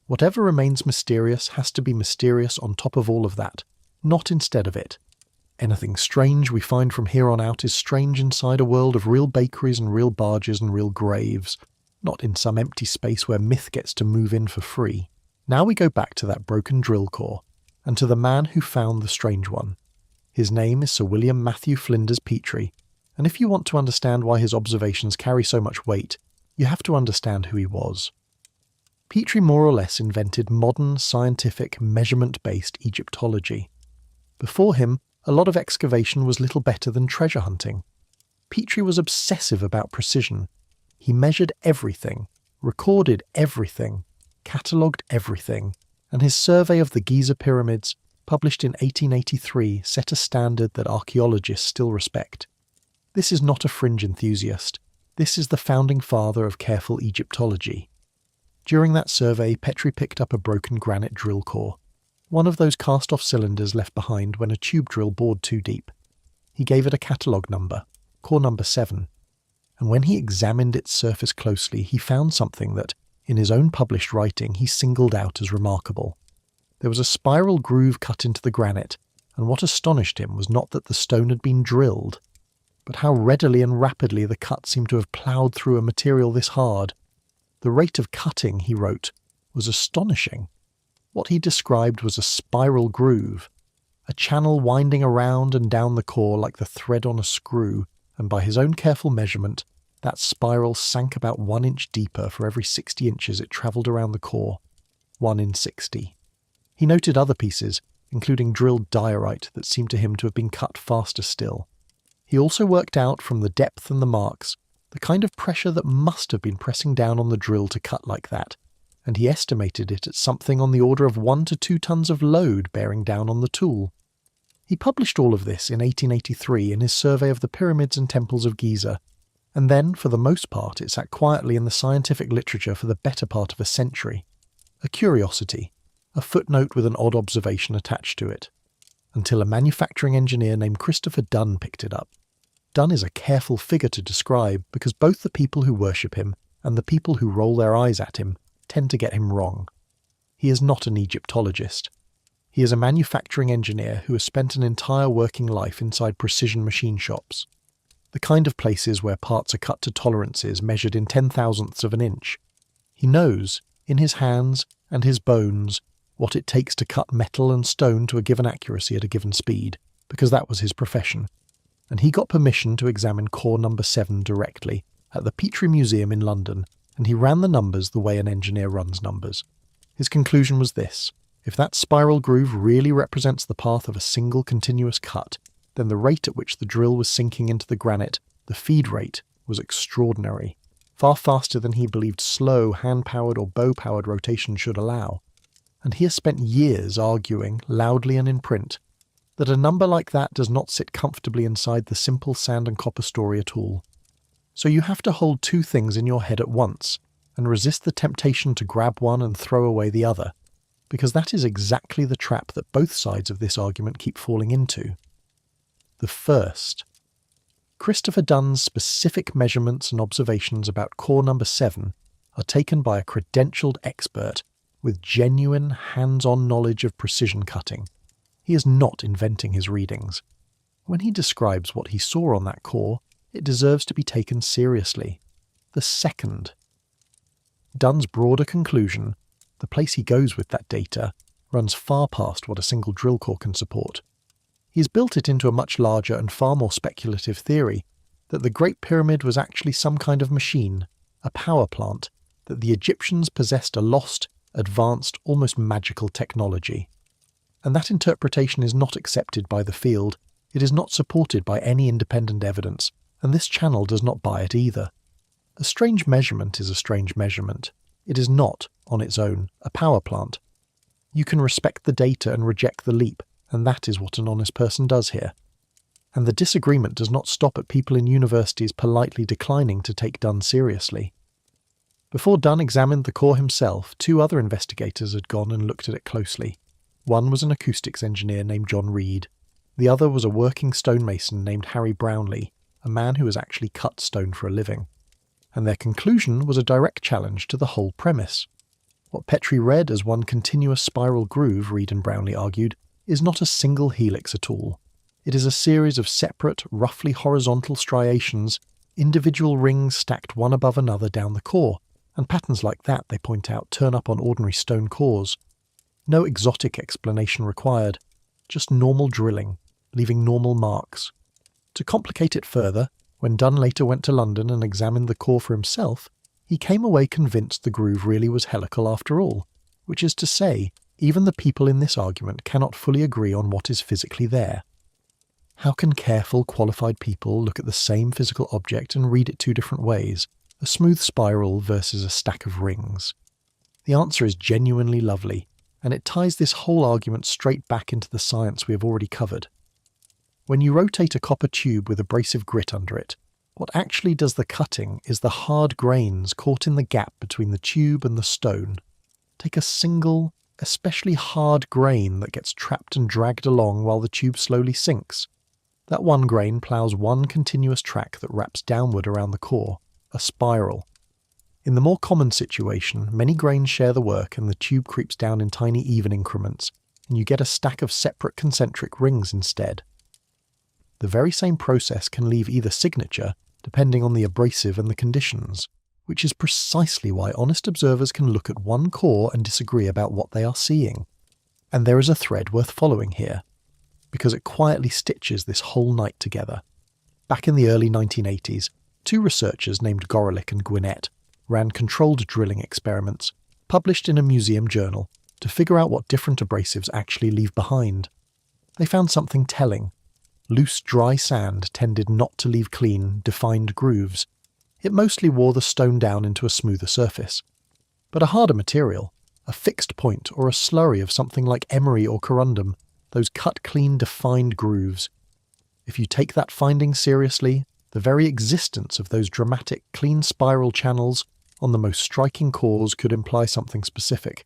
Whatever remains mysterious has to be mysterious on top of all of that, not instead of it. Anything strange we find from here on out is strange inside a world of real bakeries and real barges and real graves, not in some empty space where myth gets to move in for free. Now we go back to that broken drill core, and to the man who found the strange one. His name is Sir William Matthew Flinders Petrie, And if you want to understand why his observations carry so much weight, you have to understand who he was. Petrie more or less invented modern, scientific, measurement-based Egyptology. Before him, a lot of excavation was little better than treasure hunting. Petrie was obsessive about precision. He measured everything, recorded everything, catalogued everything, and his survey of the Giza pyramids, published in 1883, set a standard that archaeologists still respect. This is not a fringe enthusiast. This is the founding father of careful Egyptology. During that survey, Petrie picked up a broken granite drill core, one of those cast-off cylinders left behind when a tube drill bored too deep. He gave it a catalogue number, core number 7, and when he examined its surface closely, he found something that, in his own published writing, he singled out as remarkable. There was a spiral groove cut into the granite, and what astonished him was not that the stone had been drilled, but how readily and rapidly the cut seemed to have ploughed through a material this hard. The rate of cutting, he wrote, was astonishing. What he described was a spiral groove, a channel winding around and down the core like the thread on a screw, and by his own careful measurement, that spiral sank about 1 inch deeper for every 60 inches it travelled around the core, 1 in 60. He noted other pieces, including drilled diorite that seemed to him to have been cut faster still. He also worked out from the depth and the marks the kind of pressure that must have been pressing down on the drill to cut like that, and he estimated it at something on the order of 1 to 2 tons of load bearing down on the tool. He published all of this in 1883 in his survey of the pyramids and temples of Giza, and then, for the most part, it sat quietly in the scientific literature for the better part of a century. A curiosity, a footnote with an odd observation attached to it, until a manufacturing engineer named Christopher Dunn picked it up. Dunn is a careful figure to describe because both the people who worship him and the people who roll their eyes at him tend to get him wrong. He is not an Egyptologist. He is a manufacturing engineer who has spent an entire working life inside precision machine shops, the kind of places where parts are cut to tolerances measured in 10,000ths of an inch. He knows, in his hands and his bones, what it takes to cut metal and stone to a given accuracy at a given speed, because that was his profession. And he got permission to examine core number 7 directly at the Petrie Museum in London, and he ran the numbers the way an engineer runs numbers. His conclusion was this: if that spiral groove really represents the path of a single continuous cut, then the rate at which the drill was sinking into the granite, the feed rate, was extraordinary, far faster than he believed slow, hand-powered or bow-powered rotation should allow. And he has spent years arguing, loudly and in print, that a number like that does not sit comfortably inside the simple sand and copper story at all. So you have to hold two things in your head at once, and resist the temptation to grab one and throw away the other, because that is exactly the trap that both sides of this argument keep falling into. The first. Christopher Dunn's specific measurements and observations about core number 7 are taken by a credentialed expert with genuine hands-on knowledge of precision cutting. He is not inventing his readings. When he describes what he saw on that core, it deserves to be taken seriously. The second. Dunn's broader conclusion, the place he goes with that data, runs far past what a single drill core can support. He's built it into a much larger and far more speculative theory that the Great Pyramid was actually some kind of machine, a power plant, that the Egyptians possessed a lost, advanced, almost magical technology. And that interpretation is not accepted by the field, it is not supported by any independent evidence, and this channel does not buy it either. A strange measurement is a strange measurement. It is not, on its own, a power plant. You can respect the data and reject the leap, and that is what an honest person does here. And the disagreement does not stop at people in universities politely declining to take Dunn seriously. Before Dunn examined the core himself, 2 other investigators had gone and looked at it closely. One was an acoustics engineer named John Reed. The other was a working stonemason named Harry Brownlee, a man who has actually cut stone for a living. And their conclusion was a direct challenge to the whole premise. What Petrie read as one continuous spiral groove, Reed and Brownlee argued, is not a single helix at all. It is a series of separate, roughly horizontal striations, individual rings stacked one above another down the core, and patterns like that, they point out, turn up on ordinary stone cores. No exotic explanation required, just normal drilling, leaving normal marks. To complicate it further, When Dunn later went to London and examined the core for himself, he came away convinced the groove really was helical after all, which is to say, even the people in this argument cannot fully agree on what is physically there. How can careful, qualified people look at the same physical object and read it two different ways, a smooth spiral versus a stack of rings? The answer is genuinely lovely, and it ties this whole argument straight back into the science we have already covered. When you rotate a copper tube with abrasive grit under it, what actually does the cutting is the hard grains caught in the gap between the tube and the stone. Take a single, especially hard grain that gets trapped and dragged along while the tube slowly sinks. That one grain ploughs one continuous track that wraps downward around the core, a spiral. In the more common situation, many grains share the work and the tube creeps down in tiny even increments, and you get a stack of separate concentric rings instead. The very same process can leave either signature, depending on the abrasive and the conditions, which is precisely why honest observers can look at one core and disagree about what they are seeing. And there is a thread worth following here, because it quietly stitches this whole night together. Back in the early 1980s, two researchers named Granite and Granite ran controlled drilling experiments, published in a museum journal, to figure out what different abrasives actually leave behind. They found something telling. Loose, dry sand tended not to leave clean, defined grooves. It mostly wore the stone down into a smoother surface. But a harder material, a fixed point or a slurry of something like emery or corundum, those cut-clean, defined grooves. If you take that finding seriously, the very existence of those dramatic, clean spiral channels on the most striking cores could imply something specific.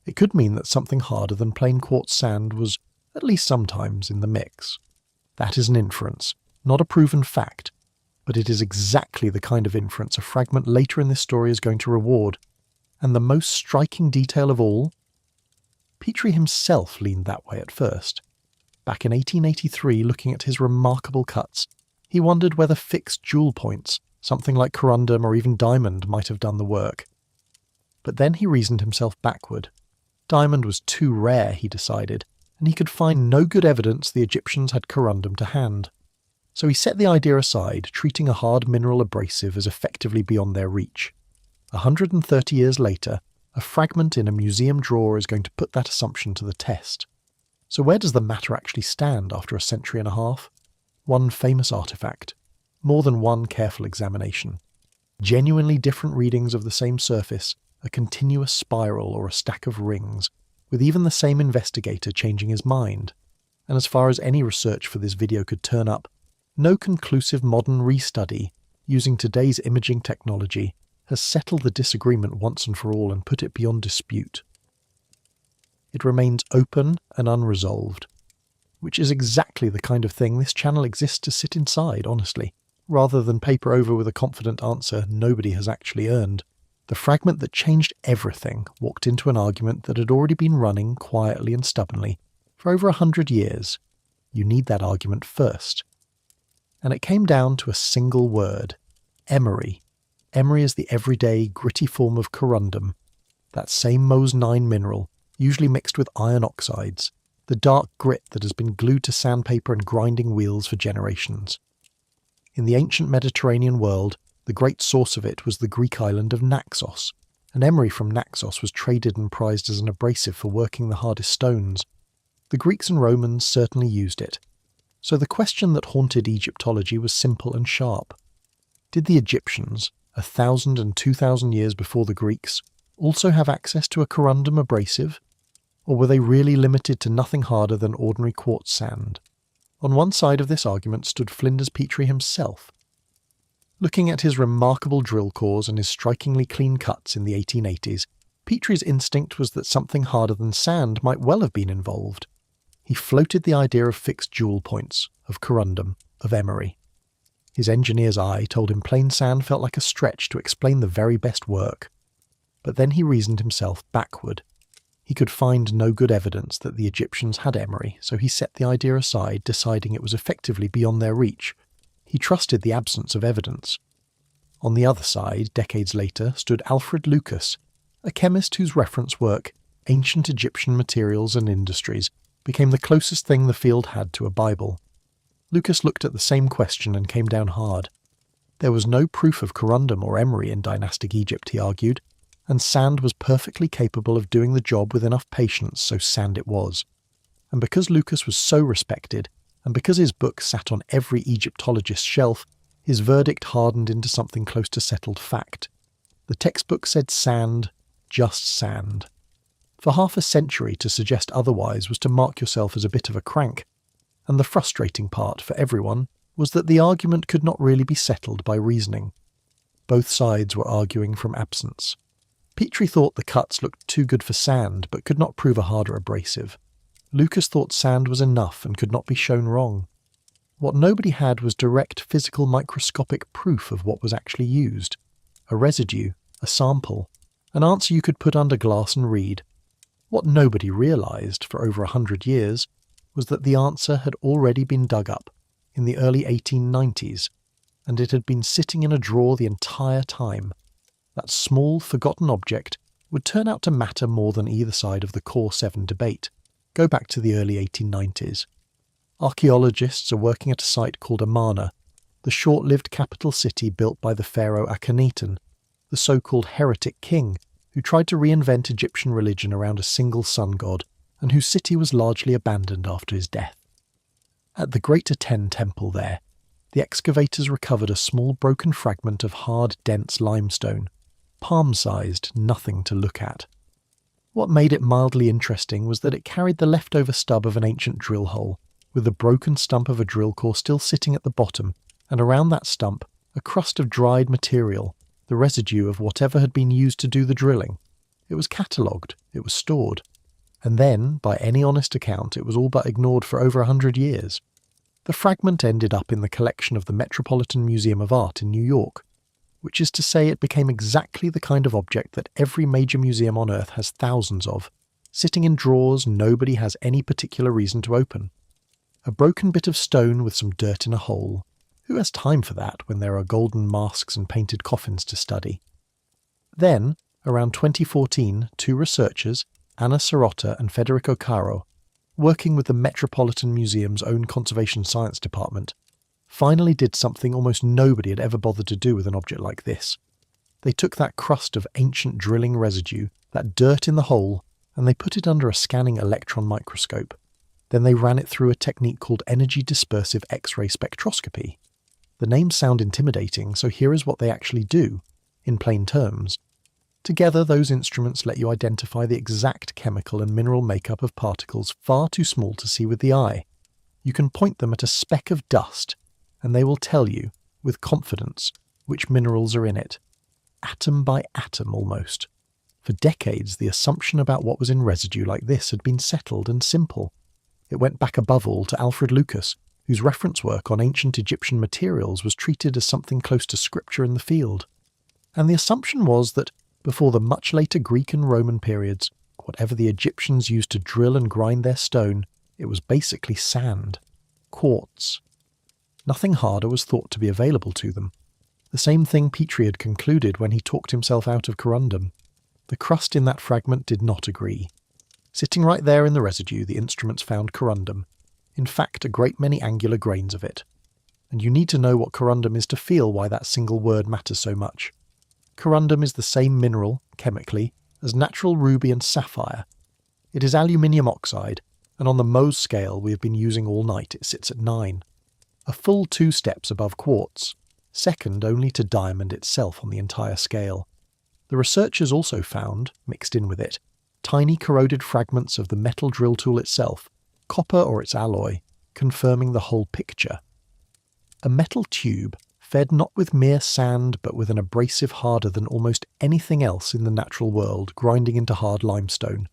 It could mean that something harder than plain quartz sand was, at least sometimes, in the mix. That is an inference, not a proven fact, but it is exactly the kind of inference a fragment later in this story is going to reward. And the most striking detail of all? Petrie himself leaned that way at first. Back in 1883, looking at his remarkable cuts, he wondered whether fixed jewel points, something like corundum or even diamond, might have done the work. But then he reasoned himself backward. Diamond was too rare, he decided, and he could find no good evidence the Egyptians had corundum to hand. So he set the idea aside, treating a hard mineral abrasive as effectively beyond their reach. 130 years later, a fragment in a museum drawer is going to put that assumption to the test. So where does the matter actually stand after a century and a half? One famous artifact. More than one careful examination. Genuinely different readings of the same surface, a continuous spiral or a stack of rings, with even the same investigator changing his mind. And as far as any research for this video could turn up, no conclusive modern restudy, using today's imaging technology, has settled the disagreement once and for all and put it beyond dispute. It remains open and unresolved, which is exactly the kind of thing this channel exists to sit inside, honestly, rather than paper over with a confident answer nobody has actually earned. The fragment that changed everything walked into an argument that had already been running quietly and stubbornly for over 100 years. You need that argument first. And it came down to a single word: emery. Emery is the everyday, gritty form of corundum, that same Mohs-9 mineral, usually mixed with iron oxides, the dark grit that has been glued to sandpaper and grinding wheels for generations. In the ancient Mediterranean world, the great source of it was the Greek island of Naxos, and emery from Naxos was traded and prized as an abrasive for working the hardest stones. The Greeks and Romans certainly used it. So the question that haunted Egyptology was simple and sharp. Did the Egyptians, 1,000 and 2,000 years before the Greeks, also have access to a corundum abrasive? Or were they really limited to nothing harder than ordinary quartz sand? On one side of this argument stood Flinders Petrie himself. Looking at his remarkable drill cores and his strikingly clean cuts in the 1880s, Petrie's instinct was that something harder than sand might well have been involved. He floated the idea of fixed jewel points, of corundum, of emery. His engineer's eye told him plain sand felt like a stretch to explain the very best work. But then he reasoned himself backward. He could find no good evidence that the Egyptians had emery, so he set the idea aside, deciding it was effectively beyond their reach. He trusted the absence of evidence. On the other side, decades later, stood Alfred Lucas, a chemist whose reference work, Ancient Egyptian Materials and Industries, became the closest thing the field had to a Bible. Lucas looked at the same question and came down hard. There was no proof of corundum or emery in dynastic Egypt, he argued, and sand was perfectly capable of doing the job with enough patience, so sand it was. And because Lucas was so respected, and because his book sat on every Egyptologist's shelf, his verdict hardened into something close to settled fact. The textbook said sand, just sand. For half a century to suggest otherwise was to mark yourself as a bit of a crank, and the frustrating part for everyone was that the argument could not really be settled by reasoning. Both sides were arguing from absence. Petrie thought the cuts looked too good for sand, but could not prove a harder abrasive. Lucas thought sand was enough and could not be shown wrong. What nobody had was direct physical microscopic proof of what was actually used. A residue, a sample, an answer you could put under glass and read. What nobody realised for over 100 years was that the answer had already been dug up in the early 1890s, and it had been sitting in a drawer the entire time. That small, forgotten object would turn out to matter more than either side of the Core 7 debate. Go back to the early 1890s. Archaeologists are working at a site called Amarna, the short-lived capital city built by the pharaoh Akhenaten, the so-called heretic king who tried to reinvent Egyptian religion around a single sun god, and whose city was largely abandoned after his death. At the Great Aten temple there, the excavators recovered a small broken fragment of hard, dense limestone, palm-sized, nothing to look at. What made it mildly interesting was that it carried the leftover stub of an ancient drill hole, with the broken stump of a drill core still sitting at the bottom, and around that stump, a crust of dried material, the residue of whatever had been used to do the drilling. It was catalogued, it was stored. And then, by any honest account, it was all but ignored for over 100 years. The fragment ended up in the collection of the Metropolitan Museum of Art in New York, which is to say it became exactly the kind of object that every major museum on Earth has thousands of, sitting in drawers nobody has any particular reason to open. A broken bit of stone with some dirt in a hole. Who has time for that when there are golden masks and painted coffins to study? Then, around 2014, two researchers, Anna Sirota and Federico Caro, working with the Metropolitan Museum's own Conservation Science Department, finally did something almost nobody had ever bothered to do with an object like this. They took that crust of ancient drilling residue, that dirt in the hole, and they put it under a scanning electron microscope. Then they ran it through a technique called energy dispersive X-ray spectroscopy. The names sound intimidating, so here is what they actually do, in plain terms. Together, those instruments let you identify the exact chemical and mineral makeup of particles far too small to see with the eye. You can point them at a speck of dust, and they will tell you, with confidence, which minerals are in it. Atom by atom, almost. For decades, the assumption about what was in residue like this had been settled and simple. It went back above all to Alfred Lucas, whose reference work on ancient Egyptian materials was treated as something close to scripture in the field. And the assumption was that, before the much later Greek and Roman periods, whatever the Egyptians used to drill and grind their stone, it was basically sand. Quartz. Nothing harder was thought to be available to them. The same thing Petrie had concluded when he talked himself out of corundum. The crust in that fragment did not agree. Sitting right there in the residue, the instruments found corundum. In fact, a great many angular grains of it. And you need to know what corundum is to feel why that single word matters so much. Corundum is the same mineral, chemically, as natural ruby and sapphire. It is aluminium oxide, and on the Mohs scale we have been using all night, it sits at 9. A full 2 steps above quartz, second only to diamond itself on the entire scale. The researchers also found, mixed in with it, tiny corroded fragments of the metal drill tool itself, copper or its alloy, confirming the whole picture. A metal tube, fed not with mere sand but with an abrasive harder than almost anything else in the natural world, grinding into hard limestone.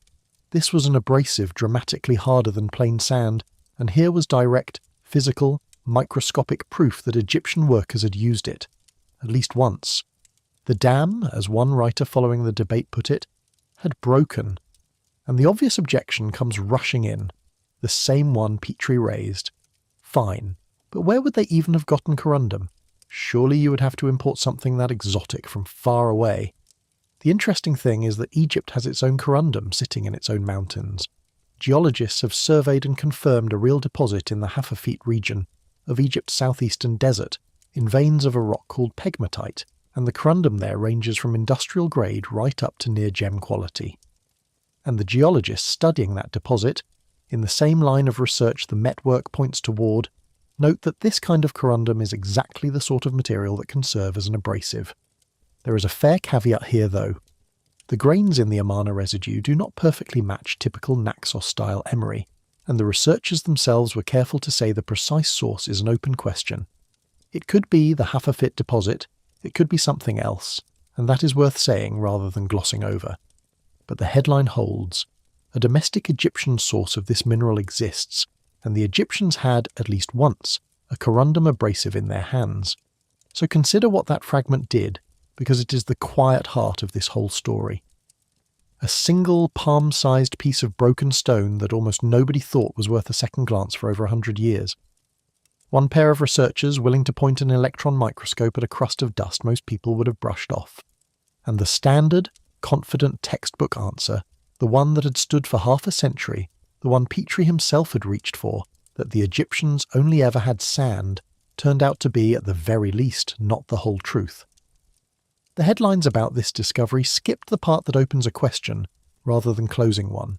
This was an abrasive dramatically harder than plain sand, and here was direct, physical, microscopic proof that Egyptian workers had used it, at least once. The dam, as one writer following the debate put it, had broken, and the obvious objection comes rushing in, the same one Petrie raised. Fine, but where would they even have gotten corundum? Surely you would have to import something that exotic from far away. The interesting thing is that Egypt has its own corundum sitting in its own mountains. Geologists have surveyed and confirmed a real deposit in the Hafafit region of Egypt's southeastern desert, in veins of a rock called pegmatite, and the corundum there ranges from industrial grade right up to near gem quality. And the geologists studying that deposit, in the same line of research the Met work points toward, note that this kind of corundum is exactly the sort of material that can serve as an abrasive. There is a fair caveat here though. The grains in the Amana residue do not perfectly match typical Naxos-style emery, and the researchers themselves were careful to say the precise source is an open question. It could be the Hafafit deposit, it could be something else, and that is worth saying rather than glossing over. But the headline holds. A domestic Egyptian source of this mineral exists, and the Egyptians had, at least once, a corundum abrasive in their hands. So consider what that fragment did, because it is the quiet heart of this whole story. A single palm-sized piece of broken stone that almost nobody thought was worth a second glance for over 100 years. One pair of researchers willing to point an electron microscope at a crust of dust most people would have brushed off. And the standard, confident textbook answer, the one that had stood for half a century, the one Petrie himself had reached for, that the Egyptians only ever had sand, turned out to be, at the very least, not the whole truth. The headlines about this discovery skipped the part that opens a question, rather than closing one.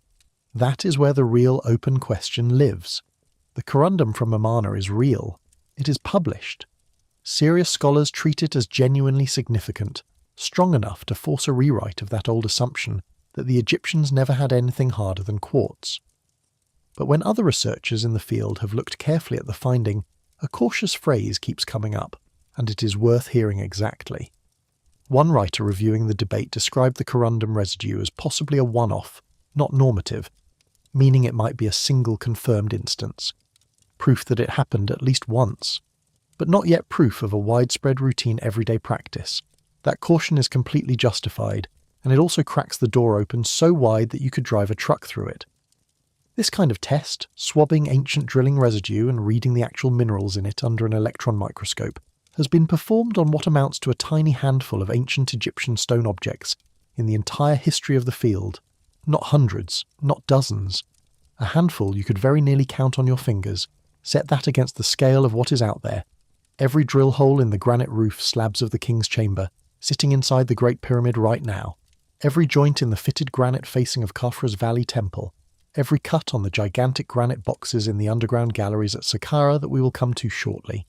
That is where the real open question lives. The corundum from Amana is real. It is published. Serious scholars treat it as genuinely significant, strong enough to force a rewrite of that old assumption that the Egyptians never had anything harder than quartz. But when other researchers in the field have looked carefully at the finding, a cautious phrase keeps coming up, and it is worth hearing exactly. One writer reviewing the debate described the corundum residue as possibly a one-off, not normative, meaning it might be a single confirmed instance. Proof that it happened at least once, but not yet proof of a widespread routine everyday practice. That caution is completely justified, and it also cracks the door open so wide that you could drive a truck through it. This kind of test, swabbing ancient drilling residue and reading the actual minerals in it under an electron microscope, has been performed on what amounts to a tiny handful of ancient Egyptian stone objects in the entire history of the field. Not hundreds, not dozens. A handful you could very nearly count on your fingers. Set that against the scale of what is out there. Every drill hole in the granite roof slabs of the King's Chamber, sitting inside the Great Pyramid right now. Every joint in the fitted granite facing of Khafra's Valley Temple. Every cut on the gigantic granite boxes in the underground galleries at Saqqara that we will come to shortly.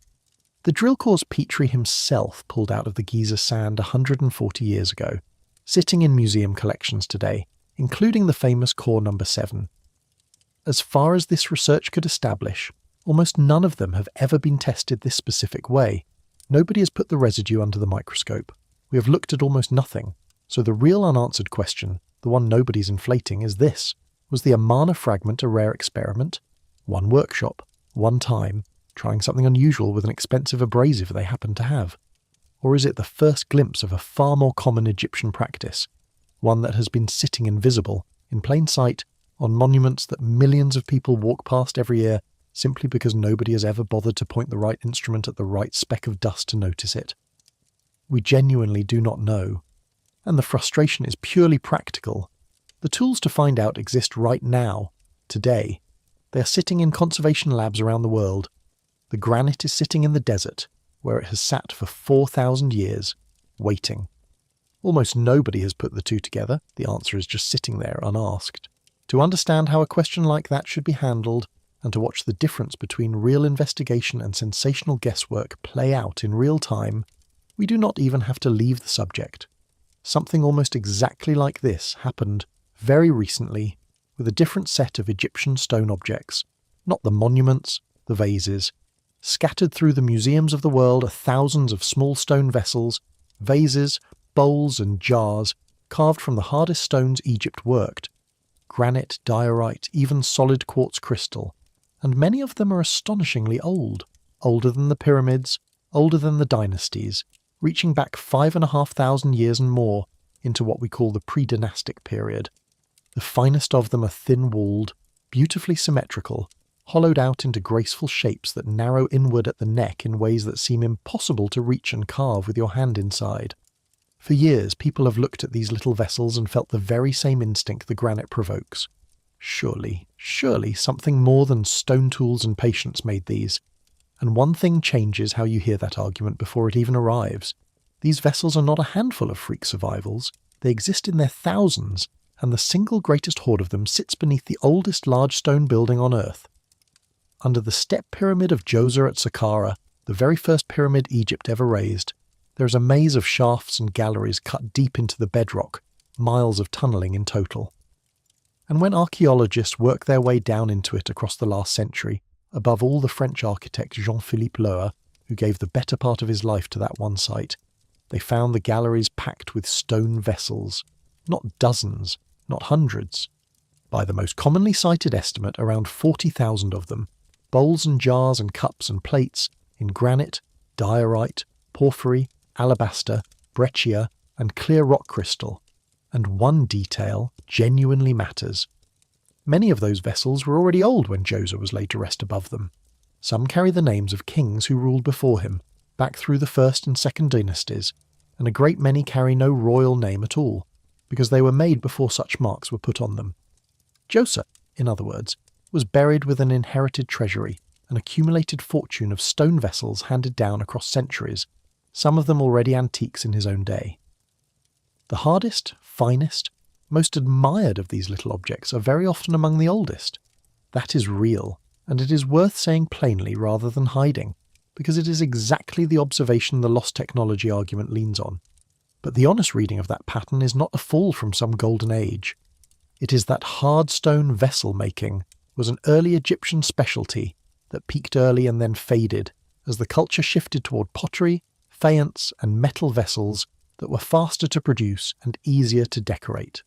The drill cores Petrie himself pulled out of the Giza sand 140 years ago, sitting in museum collections today, including the famous core number 7. As far as this research could establish, almost none of them have ever been tested this specific way. Nobody has put the residue under the microscope. We have looked at almost nothing. So the real unanswered question, the one nobody's inflating, is this. Was the Amana fragment a rare experiment? One workshop, one time, trying something unusual with an expensive abrasive they happened to have? Or is it the first glimpse of a far more common Egyptian practice, one that has been sitting invisible, in plain sight, on monuments that millions of people walk past every year simply because nobody has ever bothered to point the right instrument at the right speck of dust to notice it? We genuinely do not know. And the frustration is purely practical. The tools to find out exist right now, today. They are sitting in conservation labs around the world. The granite is sitting in the desert, where it has sat for 4,000 years, waiting. Almost nobody has put the two together. The answer is just sitting there unasked. To understand how a question like that should be handled, and to watch the difference between real investigation and sensational guesswork play out in real time, we do not even have to leave the subject. Something almost exactly like this happened very recently with a different set of Egyptian stone objects, not the monuments, the vases. Scattered through the museums of the world are thousands of small stone vessels, vases, bowls and jars carved from the hardest stones Egypt worked. Granite, diorite, even solid quartz crystal. And many of them are astonishingly old. Older than the pyramids, older than the dynasties, reaching back 5,500 years and more into what we call the pre-dynastic period. The finest of them are thin-walled, beautifully symmetrical, hollowed out into graceful shapes that narrow inward at the neck in ways that seem impossible to reach and carve with your hand inside. For years, people have looked at these little vessels and felt the very same instinct the granite provokes. Surely something more than stone tools and patience made these. And one thing changes how you hear that argument before it even arrives. These vessels are not a handful of freak survivals. They exist in their thousands, and the single greatest hoard of them sits beneath the oldest large stone building on Earth. Under the step pyramid of Djoser at Saqqara, the very first pyramid Egypt ever raised, there is a maze of shafts and galleries cut deep into the bedrock, miles of tunnelling in total. And when archaeologists work their way down into it across the last century, above all the French architect Jean-Philippe Loewe, who gave the better part of his life to that one site, they found the galleries packed with stone vessels. Not dozens, not hundreds. By the most commonly cited estimate, around 40,000 of them. Bowls and jars and cups and plates in granite, diorite, porphyry, alabaster, breccia, and clear rock crystal. And one detail genuinely matters. Many of those vessels were already old when Djoser was laid to rest above them. Some carry the names of kings who ruled before him, back through the first and second dynasties, and a great many carry no royal name at all, because they were made before such marks were put on them. Djoser, in other words, was buried with an inherited treasury, an accumulated fortune of stone vessels handed down across centuries, some of them already antiques in his own day. The hardest, finest, most admired of these little objects are very often among the oldest. That is real, and it is worth saying plainly rather than hiding, because it is exactly the observation the lost technology argument leans on. But the honest reading of that pattern is not a fall from some golden age. It is that hard stone vessel making was an early Egyptian specialty that peaked early and then faded as the culture shifted toward pottery, faience, and metal vessels that were faster to produce and easier to decorate.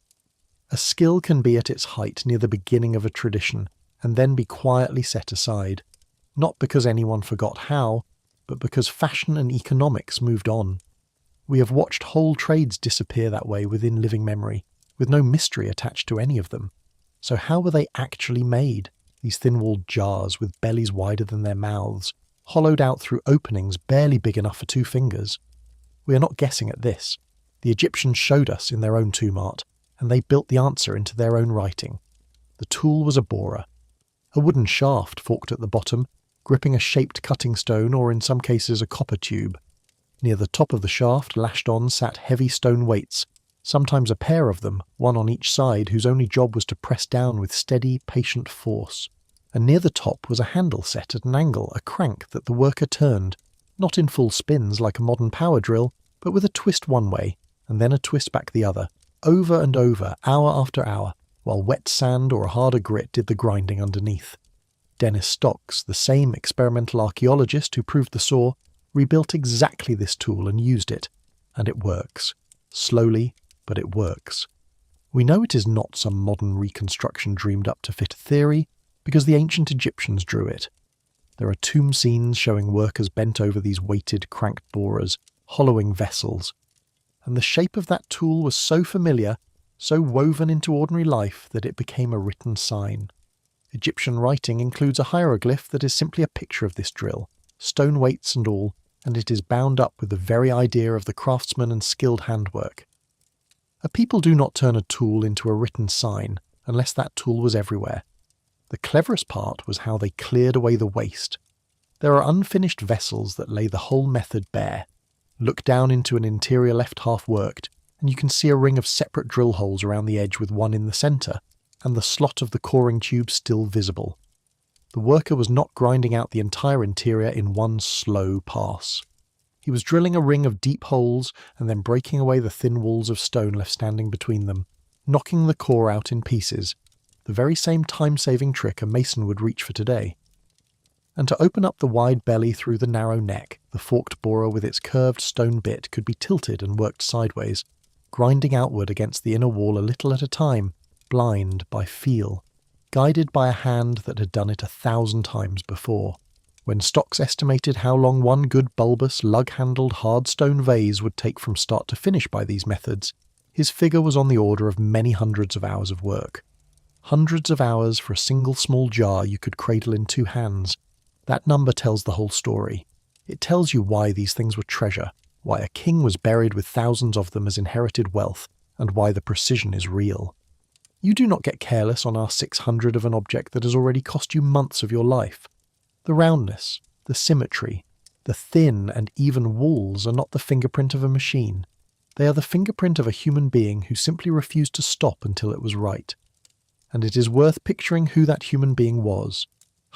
A skill can be at its height near the beginning of a tradition and then be quietly set aside, not because anyone forgot how, but because fashion and economics moved on. We have watched whole trades disappear that way within living memory, with no mystery attached to any of them. So how were they actually made, these thin-walled jars with bellies wider than their mouths, hollowed out through openings barely big enough for 2 fingers? We are not guessing at this. The Egyptians showed us in their own tomb art, and they built the answer into their own writing. The tool was a borer, a wooden shaft forked at the bottom, gripping a shaped cutting stone or in some cases a copper tube. Near the top of the shaft, lashed on, sat heavy stone weights, sometimes a pair of them, one on each side, whose only job was to press down with steady, patient force. And near the top was a handle set at an angle, a crank that the worker turned, not in full spins like a modern power drill, but with a twist one way, and then a twist back the other, over and over, hour after hour, while wet sand or a harder grit did the grinding underneath. Dennis Stocks, the same experimental archaeologist who proved the saw, rebuilt exactly this tool and used it, and it works. Slowly, but it works. We know it is not some modern reconstruction dreamed up to fit a theory, because the ancient Egyptians drew it. There are tomb scenes showing workers bent over these weighted, cranked borers, hollowing vessels. And the shape of that tool was so familiar, so woven into ordinary life, that it became a written sign. Egyptian writing includes a hieroglyph that is simply a picture of this drill, stone weights and all, and it is bound up with the very idea of the craftsman and skilled handwork. A people do not turn a tool into a written sign unless that tool was everywhere. The cleverest part was how they cleared away the waste. There are unfinished vessels that lay the whole method bare. Look down into an interior left half worked, and you can see a ring of separate drill holes around the edge with one in the centre, and the slot of the coring tube still visible. The worker was not grinding out the entire interior in one slow pass. He was drilling a ring of deep holes and then breaking away the thin walls of stone left standing between them, knocking the core out in pieces, the very same time-saving trick a mason would reach for today. And to open up the wide belly through the narrow neck, the forked borer with its curved stone bit could be tilted and worked sideways, grinding outward against the inner wall a little at a time, blind by feel, guided by a hand that had done it 1,000 times before. When Stocks estimated how long one good bulbous, lug-handled hard stone vase would take from start to finish by these methods, his figure was on the order of many hundreds of hours of work. Hundreds of hours for a single small jar you could cradle in 2 hands. That number tells the whole story. It tells you why these things were treasure, why a king was buried with thousands of them as inherited wealth, and why the precision is real. You do not get careless on our 600 of an object that has already cost you months of your life. The roundness, The symmetry, the thin and even walls are not the fingerprint of a machine. They are the fingerprint of a human being who simply refused to stop until it was right. And it is worth picturing who that human being was.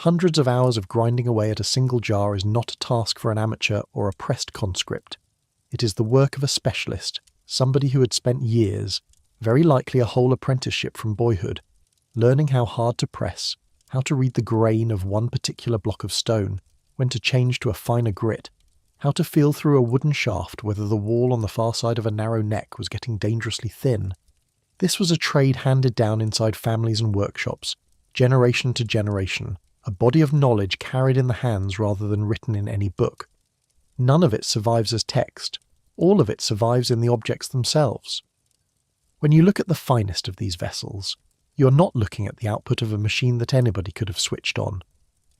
Hundreds of hours of grinding away at a single jar is not a task for an amateur or a pressed conscript. It is the work of a specialist, somebody who had spent years, very likely a whole apprenticeship from boyhood, learning how hard to press, how to read the grain of one particular block of stone, when to change to a finer grit, how to feel through a wooden shaft whether the wall on the far side of a narrow neck was getting dangerously thin. This was a trade handed down inside families and workshops, generation to generation, a body of knowledge carried in the hands rather than written in any book. None of it survives as text. All of it survives in the objects themselves. When you look at the finest of these vessels, you're not looking at the output of a machine that anybody could have switched on.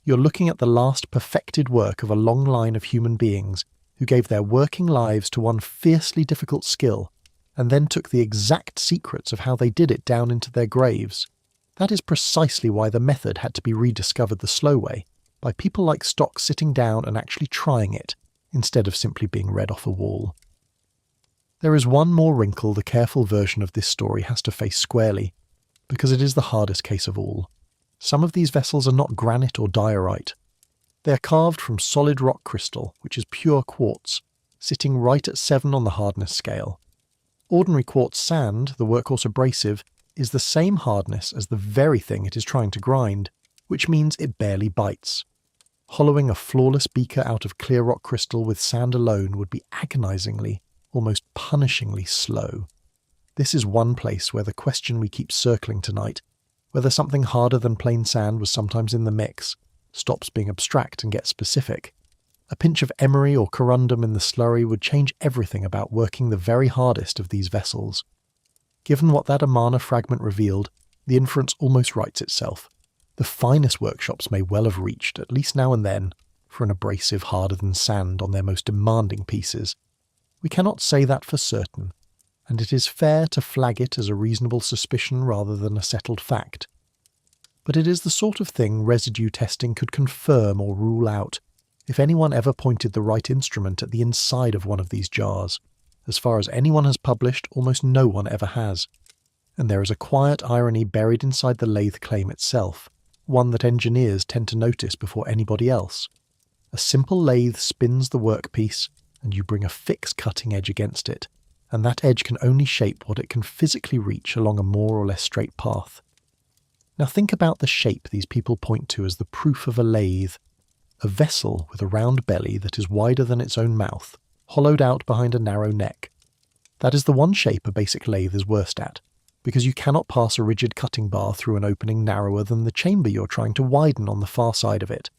You're looking at the last perfected work of a long line of human beings who gave their working lives to one fiercely difficult skill, and then took the exact secrets of how they did it down into their graves. That is precisely why the method had to be rediscovered the slow way, by people like Stock sitting down and actually trying it, instead of simply being read off a wall. There is one more wrinkle the careful version of this story has to face squarely, because it is the hardest case of all. Some of these vessels are not granite or diorite. They are carved from solid rock crystal, which is pure quartz, sitting right at 7 on the hardness scale. Ordinary quartz sand, the workhorse abrasive, is the same hardness as the very thing it is trying to grind, which means it barely bites. Hollowing a flawless beaker out of clear rock crystal with sand alone would be agonizingly, almost punishingly slow. This is one place where the question we keep circling tonight, whether something harder than plain sand was sometimes in the mix, stops being abstract and gets specific. A pinch of emery or corundum in the slurry would change everything about working the very hardest of these vessels. Given what that Amana fragment revealed, the inference almost writes itself. The finest workshops may well have reached, at least now and then, for an abrasive harder than sand on their most demanding pieces. We cannot say that for certain, and it is fair to flag it as a reasonable suspicion rather than a settled fact. But it is the sort of thing residue testing could confirm or rule out, if anyone ever pointed the right instrument at the inside of one of these jars. As far as anyone has published, almost no one ever has. And there is a quiet irony buried inside the lathe claim itself, one that engineers tend to notice before anybody else. A simple lathe spins the workpiece, and you bring a fixed cutting edge against it, and that edge can only shape what it can physically reach along a more or less straight path. Now think about the shape these people point to as the proof of a lathe. A vessel with a round belly that is wider than its own mouth, hollowed out behind a narrow neck. That is the one shape a basic lathe is worst at, because you cannot pass a rigid cutting bar through an opening narrower than the chamber you're trying to widen on the far side of it.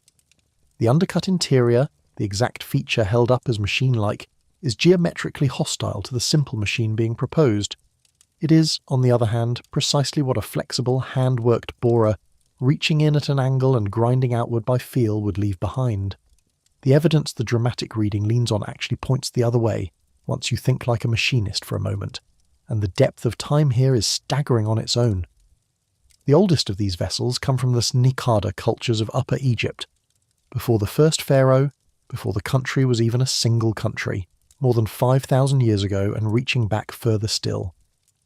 The undercut interior, the exact feature held up as machine-like, is geometrically hostile to the simple machine being proposed. It is, on the other hand, precisely what a flexible, hand-worked borer, reaching in at an angle and grinding outward by feel, would leave behind. The evidence the dramatic reading leans on actually points the other way, once you think like a machinist for a moment, and the depth of time here is staggering on its own. The oldest of these vessels come from the Snikada cultures of Upper Egypt, before the first pharaoh, before the country was even a single country, more than 5,000 years ago and reaching back further still.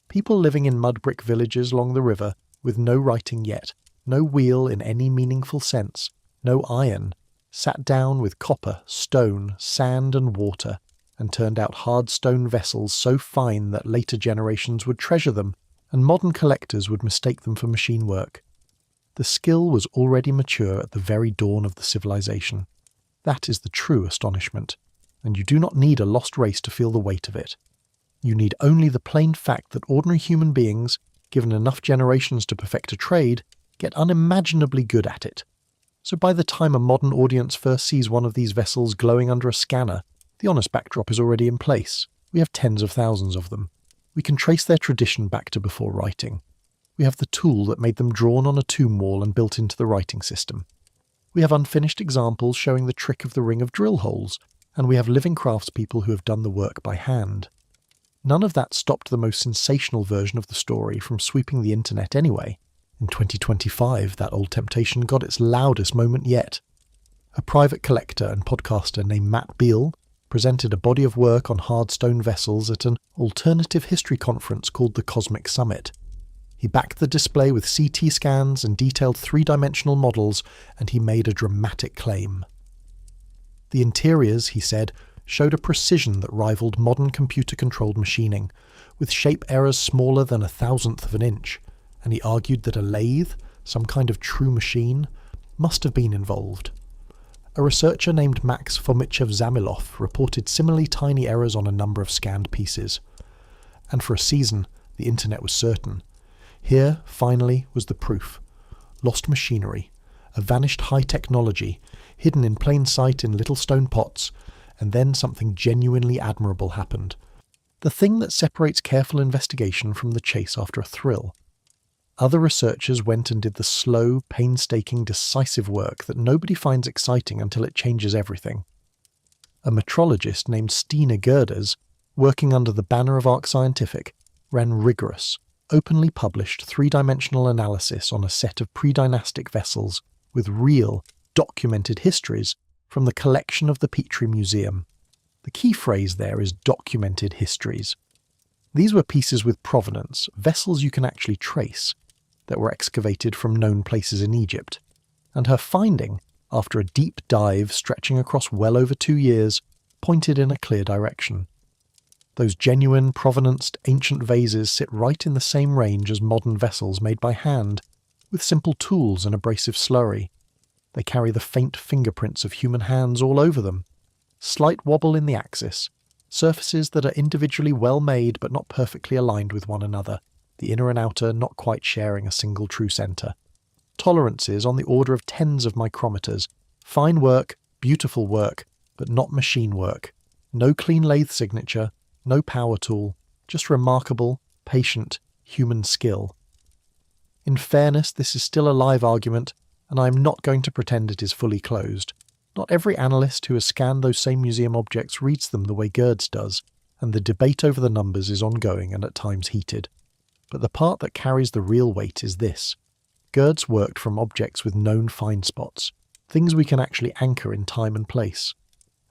People living in mud brick villages along the river, with no writing yet, no wheel in any meaningful sense, no iron, sat down with copper, stone, sand and water, and turned out hard stone vessels so fine that later generations would treasure them, and modern collectors would mistake them for machine work. The skill was already mature at the very dawn of the civilization. That is the true astonishment, and you do not need a lost race to feel the weight of it. You need only the plain fact that ordinary human beings, given enough generations to perfect a trade, get unimaginably good at it. So by the time a modern audience first sees one of these vessels glowing under a scanner, the honest backdrop is already in place. We have tens of thousands of them. We can trace their tradition back to before writing. We have the tool that made them drawn on a tomb wall and built into the writing system. We have unfinished examples showing the trick of the ring of drill holes, and we have living craftspeople who have done the work by hand. None of that stopped the most sensational version of the story from sweeping the internet anyway. In 2025, that old temptation got its loudest moment yet. A private collector and podcaster named Matt Beale presented a body of work on hard stone vessels at an alternative history conference called the Cosmic Summit. He backed the display with CT scans and detailed three-dimensional models, and he made a dramatic claim. The interiors, he said, showed a precision that rivaled modern computer-controlled machining, with shape errors smaller than 1,000th of an inch, and he argued that a lathe, some kind of true machine, must have been involved. A researcher named Max Fomichev-Zamilov reported similarly tiny errors on a number of scanned pieces. And for a season, the internet was certain. Here, finally, was the proof. Lost machinery, a vanished high technology, hidden in plain sight in little stone pots, and then something genuinely admirable happened. The thing that separates careful investigation from the chase after a thrill. Other researchers went and did the slow, painstaking, decisive work that nobody finds exciting until it changes everything. A metrologist named Stina Gerders, working under the banner of Arc Scientific, ran rigorous, openly published three-dimensional analysis on a set of pre-dynastic vessels with real, documented histories from the collection of the Petrie Museum. The key phrase there is documented histories. These were pieces with provenance, vessels you can actually trace, that were excavated from known places in Egypt. And her finding, after a deep dive stretching across well over 2 years, pointed in a clear direction. Those genuine, provenanced ancient vases sit right in the same range as modern vessels made by hand, with simple tools and abrasive slurry. They carry the faint fingerprints of human hands all over them. Slight wobble in the axis, surfaces that are individually well made but not perfectly aligned with one another, the inner and outer not quite sharing a single true centre. Tolerances on the order of tens of micrometers. Fine work, beautiful work, but not machine work. No clean lathe signature, no power tool, just remarkable, patient, human skill. In fairness, this is still a live argument, and I am not going to pretend it is fully closed. Not every analyst who has scanned those same museum objects reads them the way Gerds does, and the debate over the numbers is ongoing and at times heated. But the part that carries the real weight is this. Gerds worked from objects with known find spots, things we can actually anchor in time and place.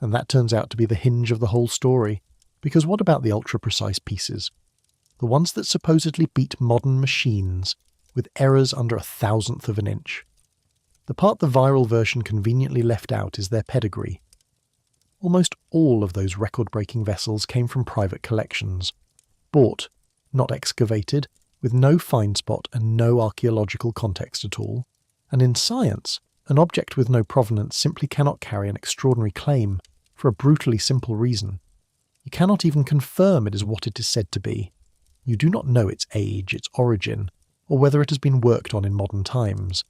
And that turns out to be the hinge of the whole story, because what about the ultra-precise pieces? The ones that supposedly beat modern machines, with errors under 1,000th of an inch. The part the viral version conveniently left out is their pedigree. Almost all of those record-breaking vessels came from private collections. Bought, not excavated, with no find spot and no archaeological context at all. And in science, an object with no provenance simply cannot carry an extraordinary claim, for a brutally simple reason. You cannot even confirm it is what it is said to be. You do not know its age, its origin, or whether it has been worked on in modern times.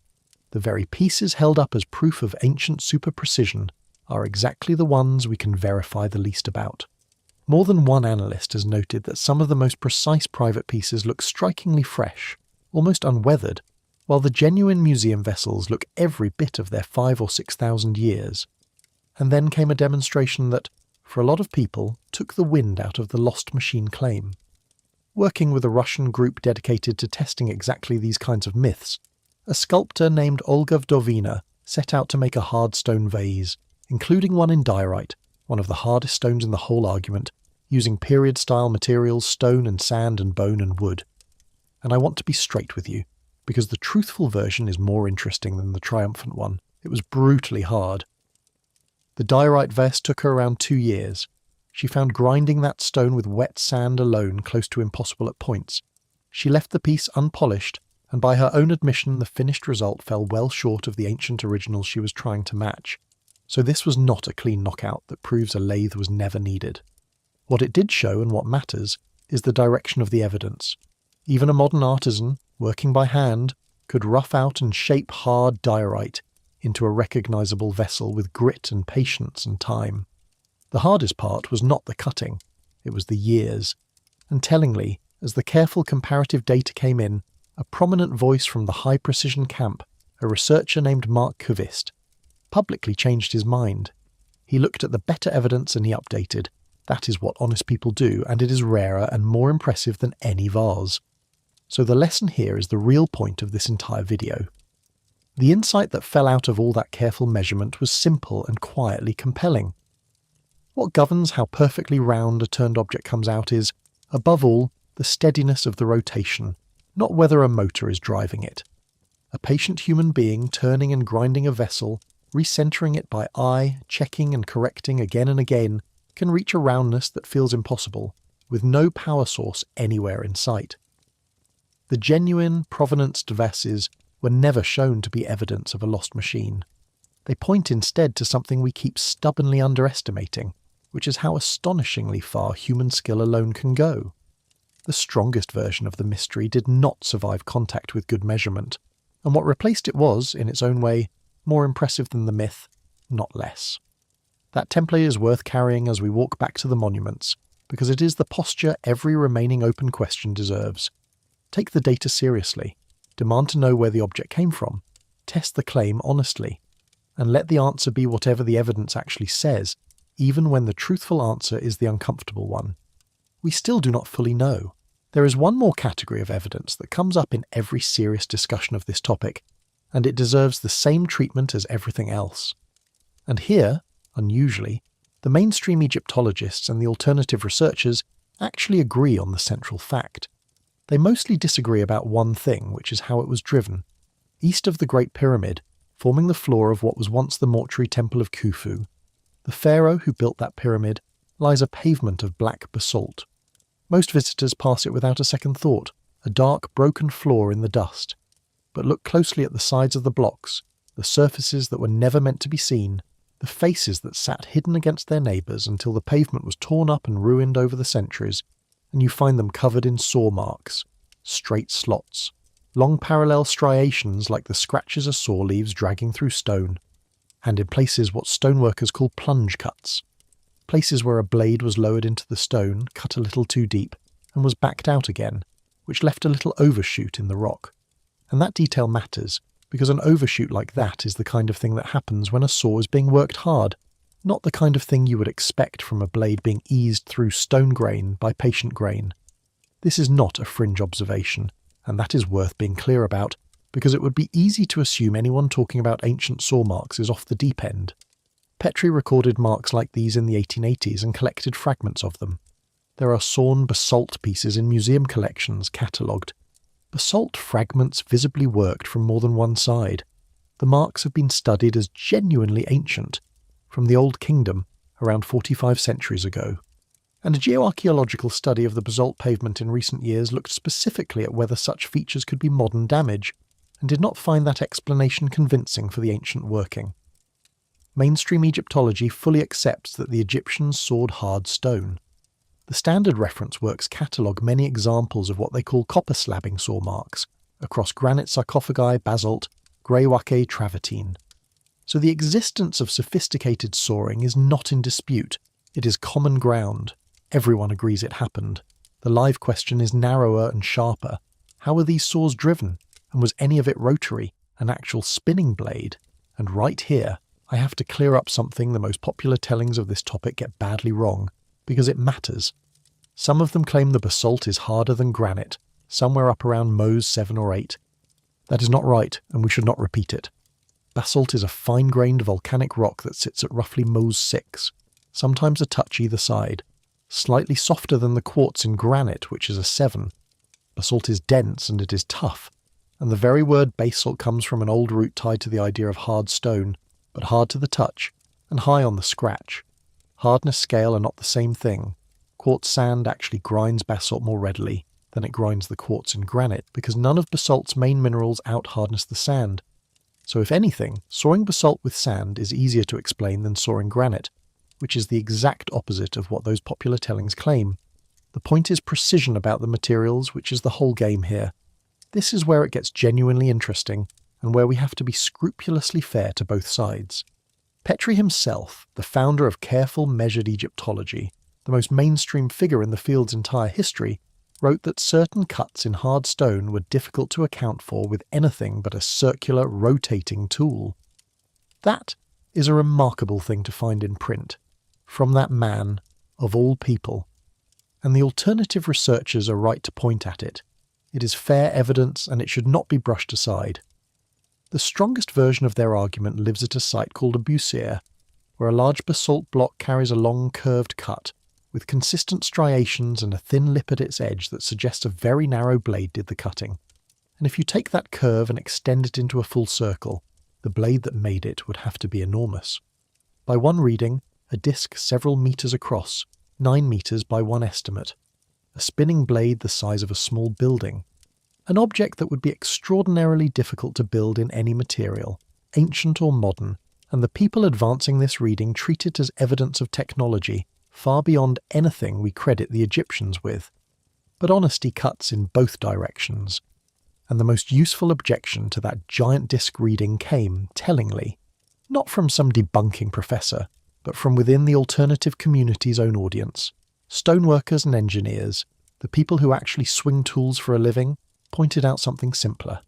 The very pieces held up as proof of ancient super-precision are exactly the ones we can verify the least about. More than one analyst has noted that some of the most precise private pieces look strikingly fresh, almost unweathered, while the genuine museum vessels look every bit of their 5,000 or 6,000 years. And then came a demonstration that, for a lot of people, took the wind out of the lost machine claim. Working with a Russian group dedicated to testing exactly these kinds of myths, a sculptor named Olga Vdovina set out to make a hard stone vase, including one in diorite, one of the hardest stones in the whole argument, using period-style materials, stone and sand and bone and wood. And I want to be straight with you, because the truthful version is more interesting than the triumphant one. It was brutally hard. The diorite vase took her around 2 years. She found grinding that stone with wet sand alone close to impossible at points. She left the piece unpolished, and by her own admission the finished result fell well short of the ancient originals she was trying to match. So this was not a clean knockout that proves a lathe was never needed. What it did show, and what matters, is the direction of the evidence. Even a modern artisan, working by hand, could rough out and shape hard diorite into a recognisable vessel with grit and patience and time. The hardest part was not the cutting, it was the years. And tellingly, as the careful comparative data came in, a prominent voice from the high-precision camp, a researcher named Mark Kvist, publicly changed his mind. He looked at the better evidence and he updated. That is what honest people do, and it is rarer and more impressive than any vase. So the lesson here is the real point of this entire video. The insight that fell out of all that careful measurement was simple and quietly compelling. What governs how perfectly round a turned object comes out is, above all, the steadiness of the rotation, not whether a motor is driving it. A patient human being turning and grinding a vessel, recentering it by eye, checking and correcting again and again, can reach a roundness that feels impossible, with no power source anywhere in sight. The genuine, provenanced vases were never shown to be evidence of a lost machine. They point instead to something we keep stubbornly underestimating, which is how astonishingly far human skill alone can go. The strongest version of the mystery did not survive contact with good measurement, and what replaced it was, in its own way, more impressive than the myth, not less. That template is worth carrying as we walk back to the monuments, because it is the posture every remaining open question deserves. Take the data seriously, demand to know where the object came from, test the claim honestly, and let the answer be whatever the evidence actually says, even when the truthful answer is the uncomfortable one. We still do not fully know. There is one more category of evidence that comes up in every serious discussion of this topic, and it deserves the same treatment as everything else. And here, unusually, the mainstream Egyptologists and the alternative researchers actually agree on the central fact. They mostly disagree about one thing, which is how it was driven. East of the Great Pyramid, forming the floor of what was once the mortuary temple of Khufu, the pharaoh who built that pyramid, lies a pavement of black basalt. Most visitors pass it without a second thought, a dark, broken floor in the dust. But look closely at the sides of the blocks, the surfaces that were never meant to be seen, the faces that sat hidden against their neighbours until the pavement was torn up and ruined over the centuries, and you find them covered in saw marks, straight slots, long parallel striations like the scratches a saw leaves dragging through stone, and in places what stoneworkers call plunge cuts, places where a blade was lowered into the stone, cut a little too deep, and was backed out again, which left a little overshoot in the rock. And that detail matters, because an overshoot like that is the kind of thing that happens when a saw is being worked hard, not the kind of thing you would expect from a blade being eased through stone grain by patient grain. This is not a fringe observation, and that is worth being clear about, because it would be easy to assume anyone talking about ancient saw marks is off the deep end. Petrie recorded marks like these in the 1880s and collected fragments of them. There are sawn basalt pieces in museum collections catalogued. Basalt fragments visibly worked from more than one side. The marks have been studied as genuinely ancient, from the Old Kingdom, around 45 centuries ago. And a geoarchaeological study of the basalt pavement in recent years looked specifically at whether such features could be modern damage, and did not find that explanation convincing for the ancient working. Mainstream Egyptology fully accepts that the Egyptians sawed hard stone. The standard reference works catalogue many examples of what they call copper slabbing saw marks, across granite sarcophagi, basalt, grey-wacke travertine. So the existence of sophisticated sawing is not in dispute. It is common ground. Everyone agrees it happened. The live question is narrower and sharper. How were these saws driven? And was any of it rotary, an actual spinning blade? And right here, I have to clear up something the most popular tellings of this topic get badly wrong, because it matters. Some of them claim the basalt is harder than granite, somewhere up around Mohs 7 or 8. That is not right, and we should not repeat it. Basalt is a fine-grained volcanic rock that sits at roughly Mohs 6, sometimes a touch either side, slightly softer than the quartz in granite, which is a 7. Basalt is dense and it is tough, and the very word basalt comes from an old root tied to the idea of hard stone, but hard to the touch, and high on the scratch. Hardness scale are not the same thing. Quartz sand actually grinds basalt more readily than it grinds the quartz in granite, because none of basalt's main minerals out-hardness the sand. So if anything, sawing basalt with sand is easier to explain than sawing granite, which is the exact opposite of what those popular tellings claim. The point is precision about the materials, which is the whole game here. This is where it gets genuinely interesting, and where we have to be scrupulously fair to both sides. Petrie himself, the founder of careful, measured Egyptology, the most mainstream figure in the field's entire history, wrote that certain cuts in hard stone were difficult to account for with anything but a circular, rotating tool. That is a remarkable thing to find in print, from that man, of all people. And the alternative researchers are right to point at it. It is fair evidence and it should not be brushed aside. The strongest version of their argument lives at a site called a busier, where a large basalt block carries a long curved cut, with consistent striations and a thin lip at its edge that suggests a very narrow blade did the cutting. And if you take that curve and extend it into a full circle, the blade that made it would have to be enormous. By one reading, a disc several meters across, 9 meters by one estimate, a spinning blade the size of a small building, an object that would be extraordinarily difficult to build in any material, ancient or modern, and the people advancing this reading treat it as evidence of technology far beyond anything we credit the Egyptians with. But honesty cuts in both directions, and the most useful objection to that giant disc reading came, tellingly, not from some debunking professor, but from within the alternative community's own audience. Stoneworkers and engineers, the people who actually swing tools for a living, pointed out something simpler.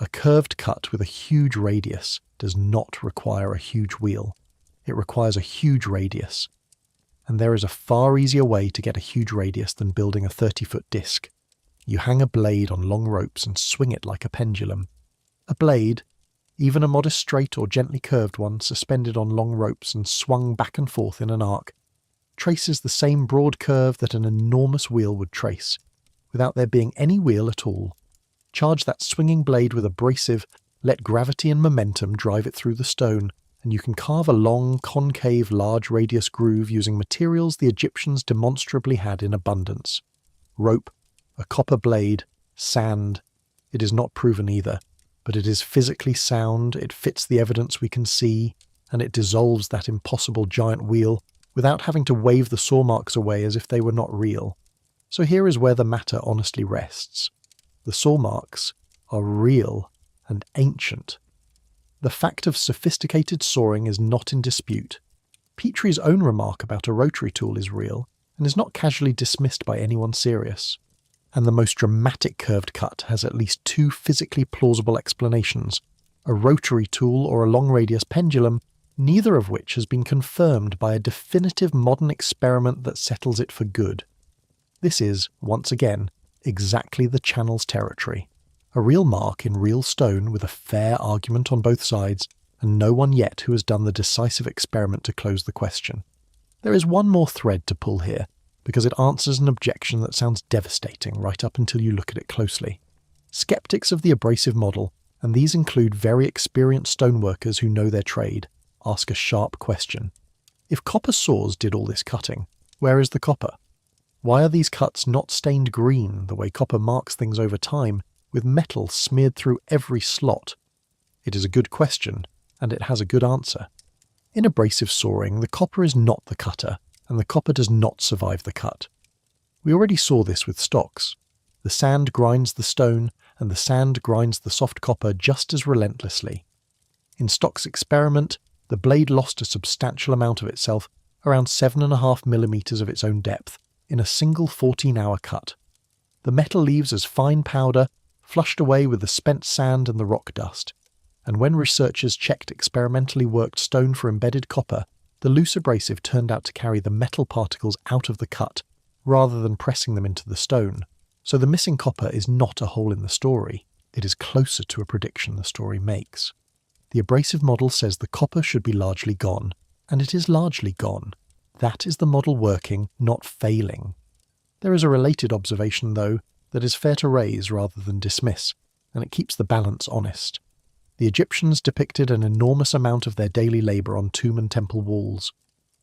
A curved cut with a huge radius does not require a huge wheel. It requires a huge radius. And there is a far easier way to get a huge radius than building a 30-foot disc. You hang a blade on long ropes and swing it like a pendulum. A blade, even a modest straight or gently curved one suspended on long ropes and swung back and forth in an arc, traces the same broad curve that an enormous wheel would trace, without there being any wheel at all. Charge that swinging blade with abrasive, let gravity and momentum drive it through the stone, and you can carve a long, concave, large radius groove using materials the Egyptians demonstrably had in abundance. Rope, a copper blade, sand. It is not proven either, but it is physically sound, it fits the evidence we can see, and it dissolves that impossible giant wheel without having to wave the saw marks away as if they were not real. So here is where the matter honestly rests. The saw marks are real and ancient. The fact of sophisticated sawing is not in dispute. Petrie's own remark about a rotary tool is real, and is not casually dismissed by anyone serious. And the most dramatic curved cut has at least 2 physically plausible explanations, a rotary tool or a long-radius pendulum, neither of which has been confirmed by a definitive modern experiment that settles it for good. This is, once again, exactly the channel's territory. A real mark in real stone with a fair argument on both sides, and no one yet who has done the decisive experiment to close the question. There is one more thread to pull here, because it answers an objection that sounds devastating right up until you look at it closely. Skeptics of the abrasive model, and these include very experienced stoneworkers who know their trade, ask a sharp question. If copper saws did all this cutting, where is the copper? Why are these cuts not stained green, the way copper marks things over time, with metal smeared through every slot? It is a good question, and it has a good answer. In abrasive sawing, the copper is not the cutter, and the copper does not survive the cut. We already saw this with stocks. The sand grinds the stone, and the sand grinds the soft copper just as relentlessly. In Stock's experiment, the blade lost a substantial amount of itself, around 7.5 millimeters of its own depth, in a single 14-hour cut. The metal leaves as fine powder, flushed away with the spent sand and the rock dust. And when researchers checked experimentally worked stone for embedded copper, the loose abrasive turned out to carry the metal particles out of the cut, rather than pressing them into the stone. So the missing copper is not a hole in the story. It is closer to a prediction the story makes. The abrasive model says the copper should be largely gone, and it is largely gone. That is the model working, not failing. There is a related observation, though, that is fair to raise rather than dismiss, and it keeps the balance honest. The Egyptians depicted an enormous amount of their daily labour on tomb and temple walls.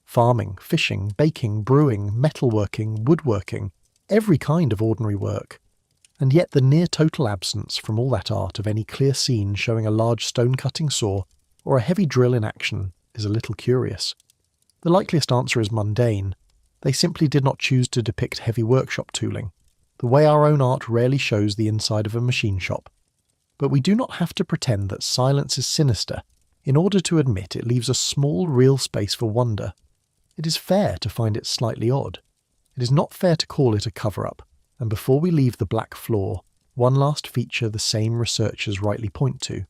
Farming, fishing, baking, brewing, metalworking, woodworking, every kind of ordinary work. And yet the near total absence from all that art of any clear scene showing a large stone-cutting saw or a heavy drill in action is a little curious. The likeliest answer is mundane. They simply did not choose to depict heavy workshop tooling, the way our own art rarely shows the inside of a machine shop. But we do not have to pretend that silence is sinister in order to admit it leaves a small real space for wonder. It is fair to find it slightly odd. It is not fair to call it a cover-up, and before we leave the black floor, one last feature the same researchers rightly point to.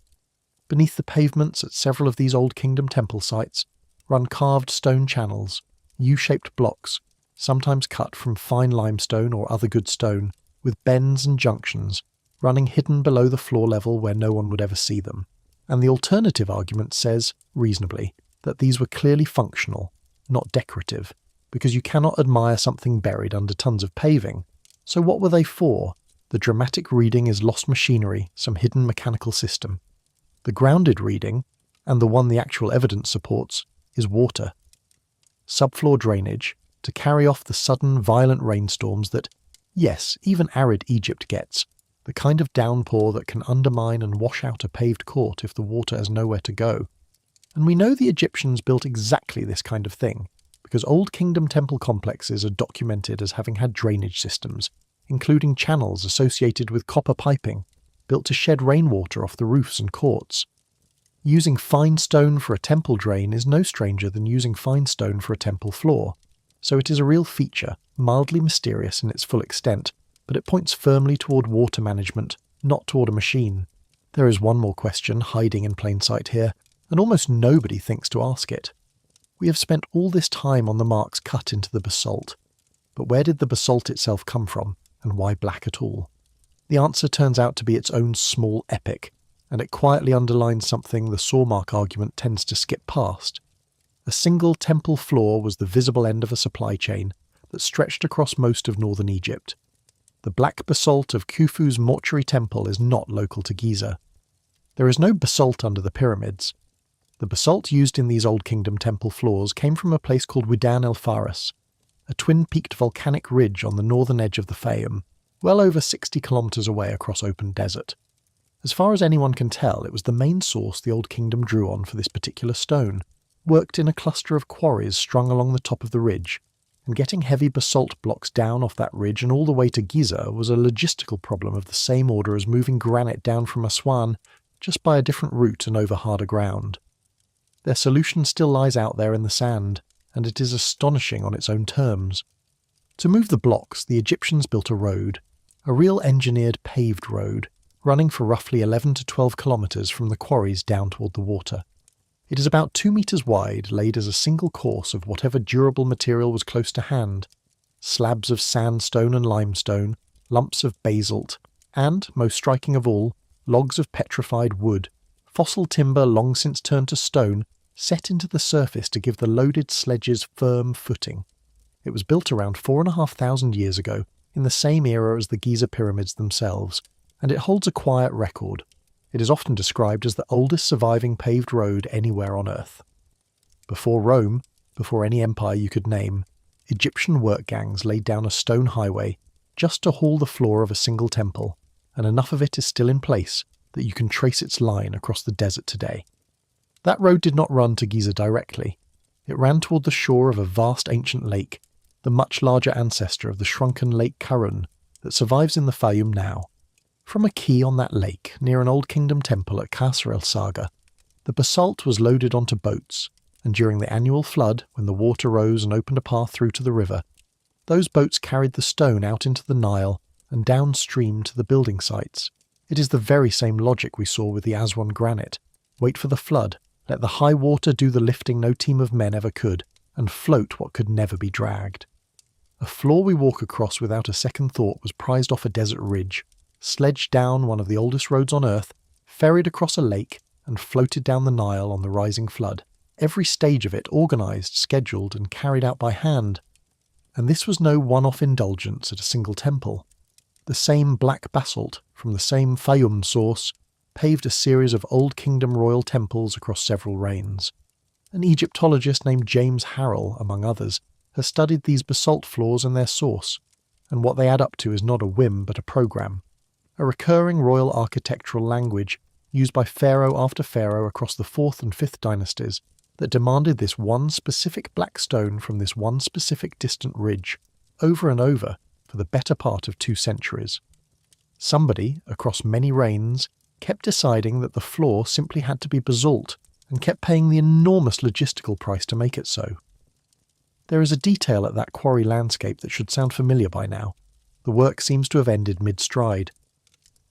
Beneath the pavements at several of these Old Kingdom temple sites run carved stone channels, U-shaped blocks, sometimes cut from fine limestone or other good stone, with bends and junctions, running hidden below the floor level where no one would ever see them. and the alternative argument says, reasonably, that these were clearly functional, not decorative, because you cannot admire something buried under tons of paving. So what were they for? The dramatic reading is lost machinery, some hidden mechanical system. The grounded reading, and the one the actual evidence supports, is water. Subfloor drainage, to carry off the sudden, violent rainstorms that, yes, even arid Egypt gets, the kind of downpour that can undermine and wash out a paved court if the water has nowhere to go. And we know the Egyptians built exactly this kind of thing, because Old Kingdom temple complexes are documented as having had drainage systems, including channels associated with copper piping, built to shed rainwater off the roofs and courts. Using fine stone for a temple drain is no stranger than using fine stone for a temple floor, so it is a real feature, mildly mysterious in its full extent, but it points firmly toward water management, not toward a machine. There is one more question hiding in plain sight here, and almost nobody thinks to ask it. We have spent all this time on the marks cut into the basalt, but where did the basalt itself come from, and why black at all? The answer turns out to be its own small epic, and it quietly underlines something the sawmark argument tends to skip past. A single temple floor was the visible end of a supply chain that stretched across most of northern Egypt. The black basalt of Khufu's mortuary temple is not local to Giza. There is no basalt under the pyramids. The basalt used in these Old Kingdom temple floors came from a place called Widan el Faras, a twin-peaked volcanic ridge on the northern edge of the Fayum, well over 60 kilometres away across open desert. As far as anyone can tell, it was the main source the Old Kingdom drew on for this particular stone, worked in a cluster of quarries strung along the top of the ridge, and getting heavy basalt blocks down off that ridge and all the way to Giza was a logistical problem of the same order as moving granite down from Aswan, just by a different route and over harder ground. Their solution still lies out there in the sand, and it is astonishing on its own terms. To move the blocks, the Egyptians built a road, a real engineered paved road, running for roughly 11 to 12 kilometres from the quarries down toward the water. It is about 2 metres wide, laid as a single course of whatever durable material was close to hand, slabs of sandstone and limestone, lumps of basalt, and, most striking of all, logs of petrified wood, fossil timber long since turned to stone, set into the surface to give the loaded sledges firm footing. It was built around 4,500 years ago, in the same era as the Giza pyramids themselves, and it holds a quiet record. It is often described as the oldest surviving paved road anywhere on Earth. Before Rome, before any empire you could name, Egyptian work gangs laid down a stone highway just to haul the floor of a single temple, and enough of it is still in place that you can trace its line across the desert today. That road did not run to Giza directly. It ran toward the shore of a vast ancient lake, the much larger ancestor of the shrunken Lake Karun that survives in the Fayum now. From a quay on that lake, near an Old Kingdom temple at Qasr el-Saga, the basalt was loaded onto boats, and during the annual flood, when the water rose and opened a path through to the river, those boats carried the stone out into the Nile and downstream to the building sites. It is the very same logic we saw with the Aswan granite. Wait for the flood, let the high water do the lifting no team of men ever could, and float what could never be dragged. A floor we walk across without a second thought was prized off a desert ridge, sledged down one of the oldest roads on Earth, ferried across a lake, and floated down the Nile on the rising flood. Every stage of it organised, scheduled, and carried out by hand. And this was no one-off indulgence at a single temple. The same black basalt, from the same Fayum source, paved a series of Old Kingdom royal temples across several reigns. An Egyptologist named James Harrell, among others, has studied these basalt floors and their source, and what they add up to is not a whim but a programme. A recurring royal architectural language used by pharaoh after pharaoh across the 4th and 5th dynasties that demanded this one specific black stone from this one specific distant ridge, over and over, for the better part of 2 centuries. Somebody, across many reigns, kept deciding that the floor simply had to be basalt, and kept paying the enormous logistical price to make it so. There is a detail at that quarry landscape that should sound familiar by now. The work seems to have ended mid-stride.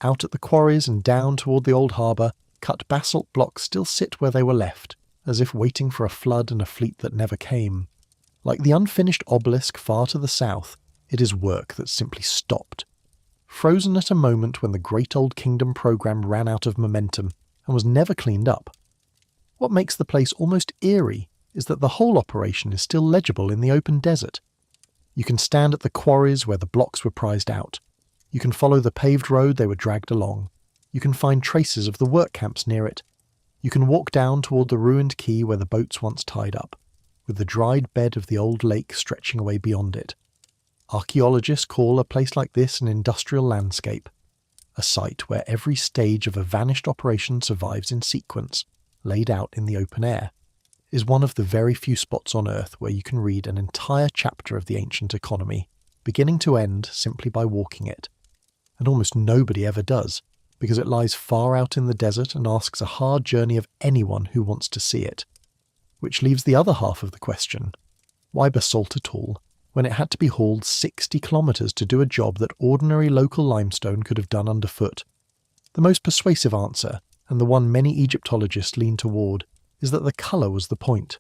Out at the quarries and down toward the old harbour, cut basalt blocks still sit where they were left, as if waiting for a flood and a fleet that never came. Like the unfinished obelisk far to the south, it is work that simply stopped. Frozen at a moment when the great Old Kingdom programme ran out of momentum, and was never cleaned up. What makes the place almost eerie is that the whole operation is still legible in the open desert. You can stand at the quarries where the blocks were prized out. You can follow the paved road they were dragged along. You can find traces of the work camps near it. You can walk down toward the ruined quay where the boats once tied up, with the dried bed of the old lake stretching away beyond it. Archaeologists call a place like this an industrial landscape, a site where every stage of a vanished operation survives in sequence, laid out in the open air. Is one of the very few spots on Earth where you can read an entire chapter of the ancient economy, beginning to end simply by walking it. And almost nobody ever does, because it lies far out in the desert and asks a hard journey of anyone who wants to see it. Which leaves the other half of the question. Why basalt at all, when it had to be hauled 60 kilometres to do a job that ordinary local limestone could have done underfoot? The most persuasive answer, and the one many Egyptologists lean toward, is that the colour was the point.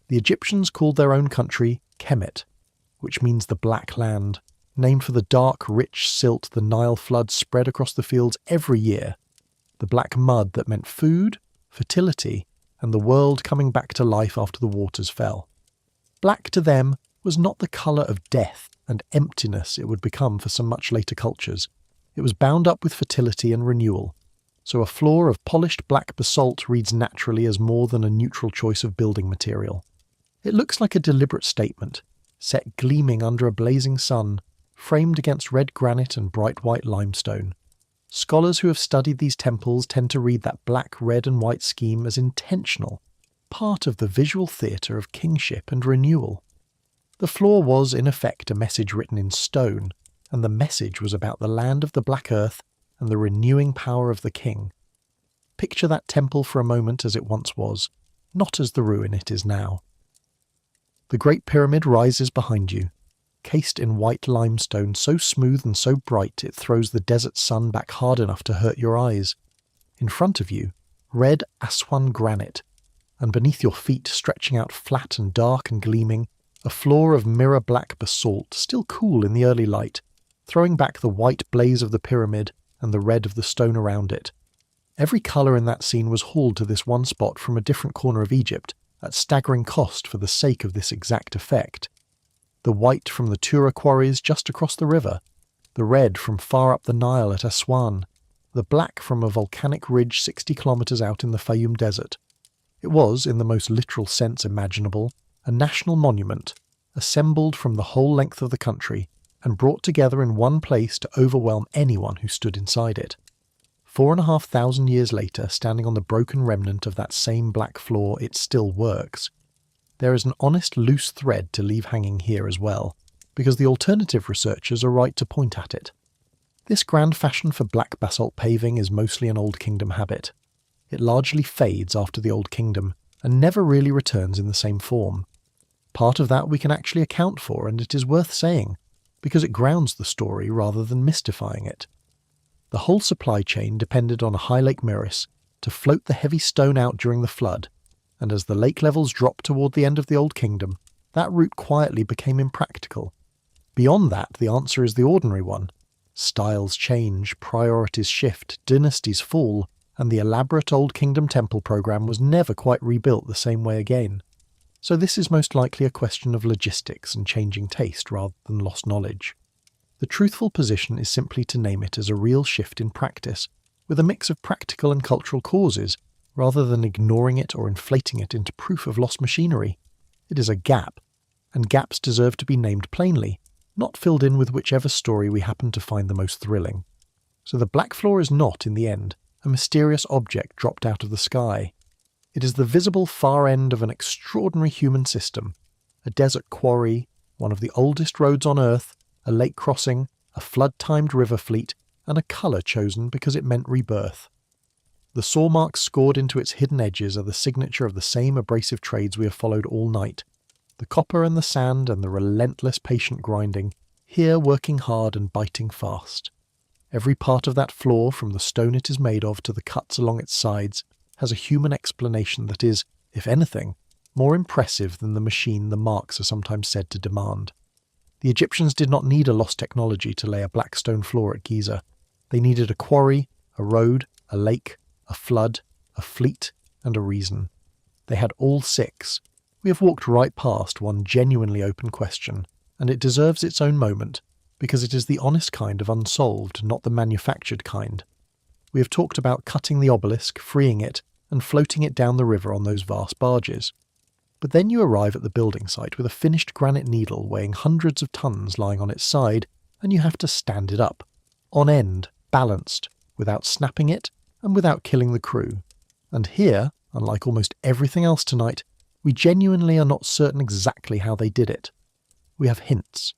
The Egyptians called their own country Kemet, which means the Black Land, named for the dark, rich silt the Nile flood spread across the fields every year, the black mud that meant food, fertility, and the world coming back to life after the waters fell. Black to them was not the colour of death and emptiness it would become for some much later cultures. It was bound up with fertility and renewal. So a floor of polished black basalt reads naturally as more than a neutral choice of building material. It looks like a deliberate statement, set gleaming under a blazing sun, framed against red granite and bright white limestone. Scholars who have studied these temples tend to read that black, red and white scheme as intentional, part of the visual theatre of kingship and renewal. The floor was, in effect, a message written in stone, and the message was about the land of the Black Earth and the renewing power of the king. Picture that temple for a moment as it once was, not as the ruin it is now. The Great Pyramid rises behind you, cased in white limestone so smooth and so bright it throws the desert sun back hard enough to hurt your eyes. In front of you, red Aswan granite, and beneath your feet, stretching out flat and dark and gleaming, a floor of mirror-black basalt, still cool in the early light, throwing back the white blaze of the pyramid and the red of the stone around it. Every colour in that scene was hauled to this one spot from a different corner of Egypt, at staggering cost for the sake of this exact effect. The white from the Tura quarries just across the river, the red from far up the Nile at Aswan, the black from a volcanic ridge 60 kilometres out in the Fayum Desert. It was, in the most literal sense imaginable, a national monument, assembled from the whole length of the country, and brought together in one place to overwhelm anyone who stood inside it. 4,500 years later, standing on the broken remnant of that same black floor, it still works. There is an honest loose thread to leave hanging here as well, because the alternative researchers are right to point at it. This grand fashion for black basalt paving is mostly an Old Kingdom habit. It largely fades after the Old Kingdom, and never really returns in the same form. Part of that we can actually account for, and it is worth saying, because it grounds the story rather than mystifying it. The whole supply chain depended on a high Lake Moeris to float the heavy stone out during the flood, and as the lake levels dropped toward the end of the Old Kingdom, that route quietly became impractical. Beyond that, the answer is the ordinary one. Styles change, priorities shift, dynasties fall, and the elaborate Old Kingdom temple program was never quite rebuilt the same way again. So this is most likely a question of logistics and changing taste rather than lost knowledge. The truthful position is simply to name it as a real shift in practice, with a mix of practical and cultural causes, rather than ignoring it or inflating it into proof of lost machinery. It is a gap, and gaps deserve to be named plainly, not filled in with whichever story we happen to find the most thrilling. So the black floor is not, in the end, a mysterious object dropped out of the sky. It is the visible far end of an extraordinary human system, a desert quarry, one of the oldest roads on Earth, a lake crossing, a flood-timed river fleet, and a colour chosen because it meant rebirth. The saw marks scored into its hidden edges are the signature of the same abrasive trades we have followed all night. The copper and the sand and the relentless patient grinding, here working hard and biting fast. Every part of that floor, from the stone it is made of to the cuts along its sides, has a human explanation that is, if anything, more impressive than the machine the marks are sometimes said to demand. The Egyptians did not need a lost technology to lay a black stone floor at Giza. They needed a quarry, a road, a lake, a flood, a fleet, and a reason. They had all 6. We have walked right past one genuinely open question, and it deserves its own moment, because it is the honest kind of unsolved, not the manufactured kind. We have talked about cutting the obelisk, freeing it, and floating it down the river on those vast barges. But then you arrive at the building site with a finished granite needle weighing hundreds of tons lying on its side, and you have to stand it up, on end, balanced, without snapping it, and without killing the crew. And here, unlike almost everything else tonight, we genuinely are not certain exactly how they did it. We have hints.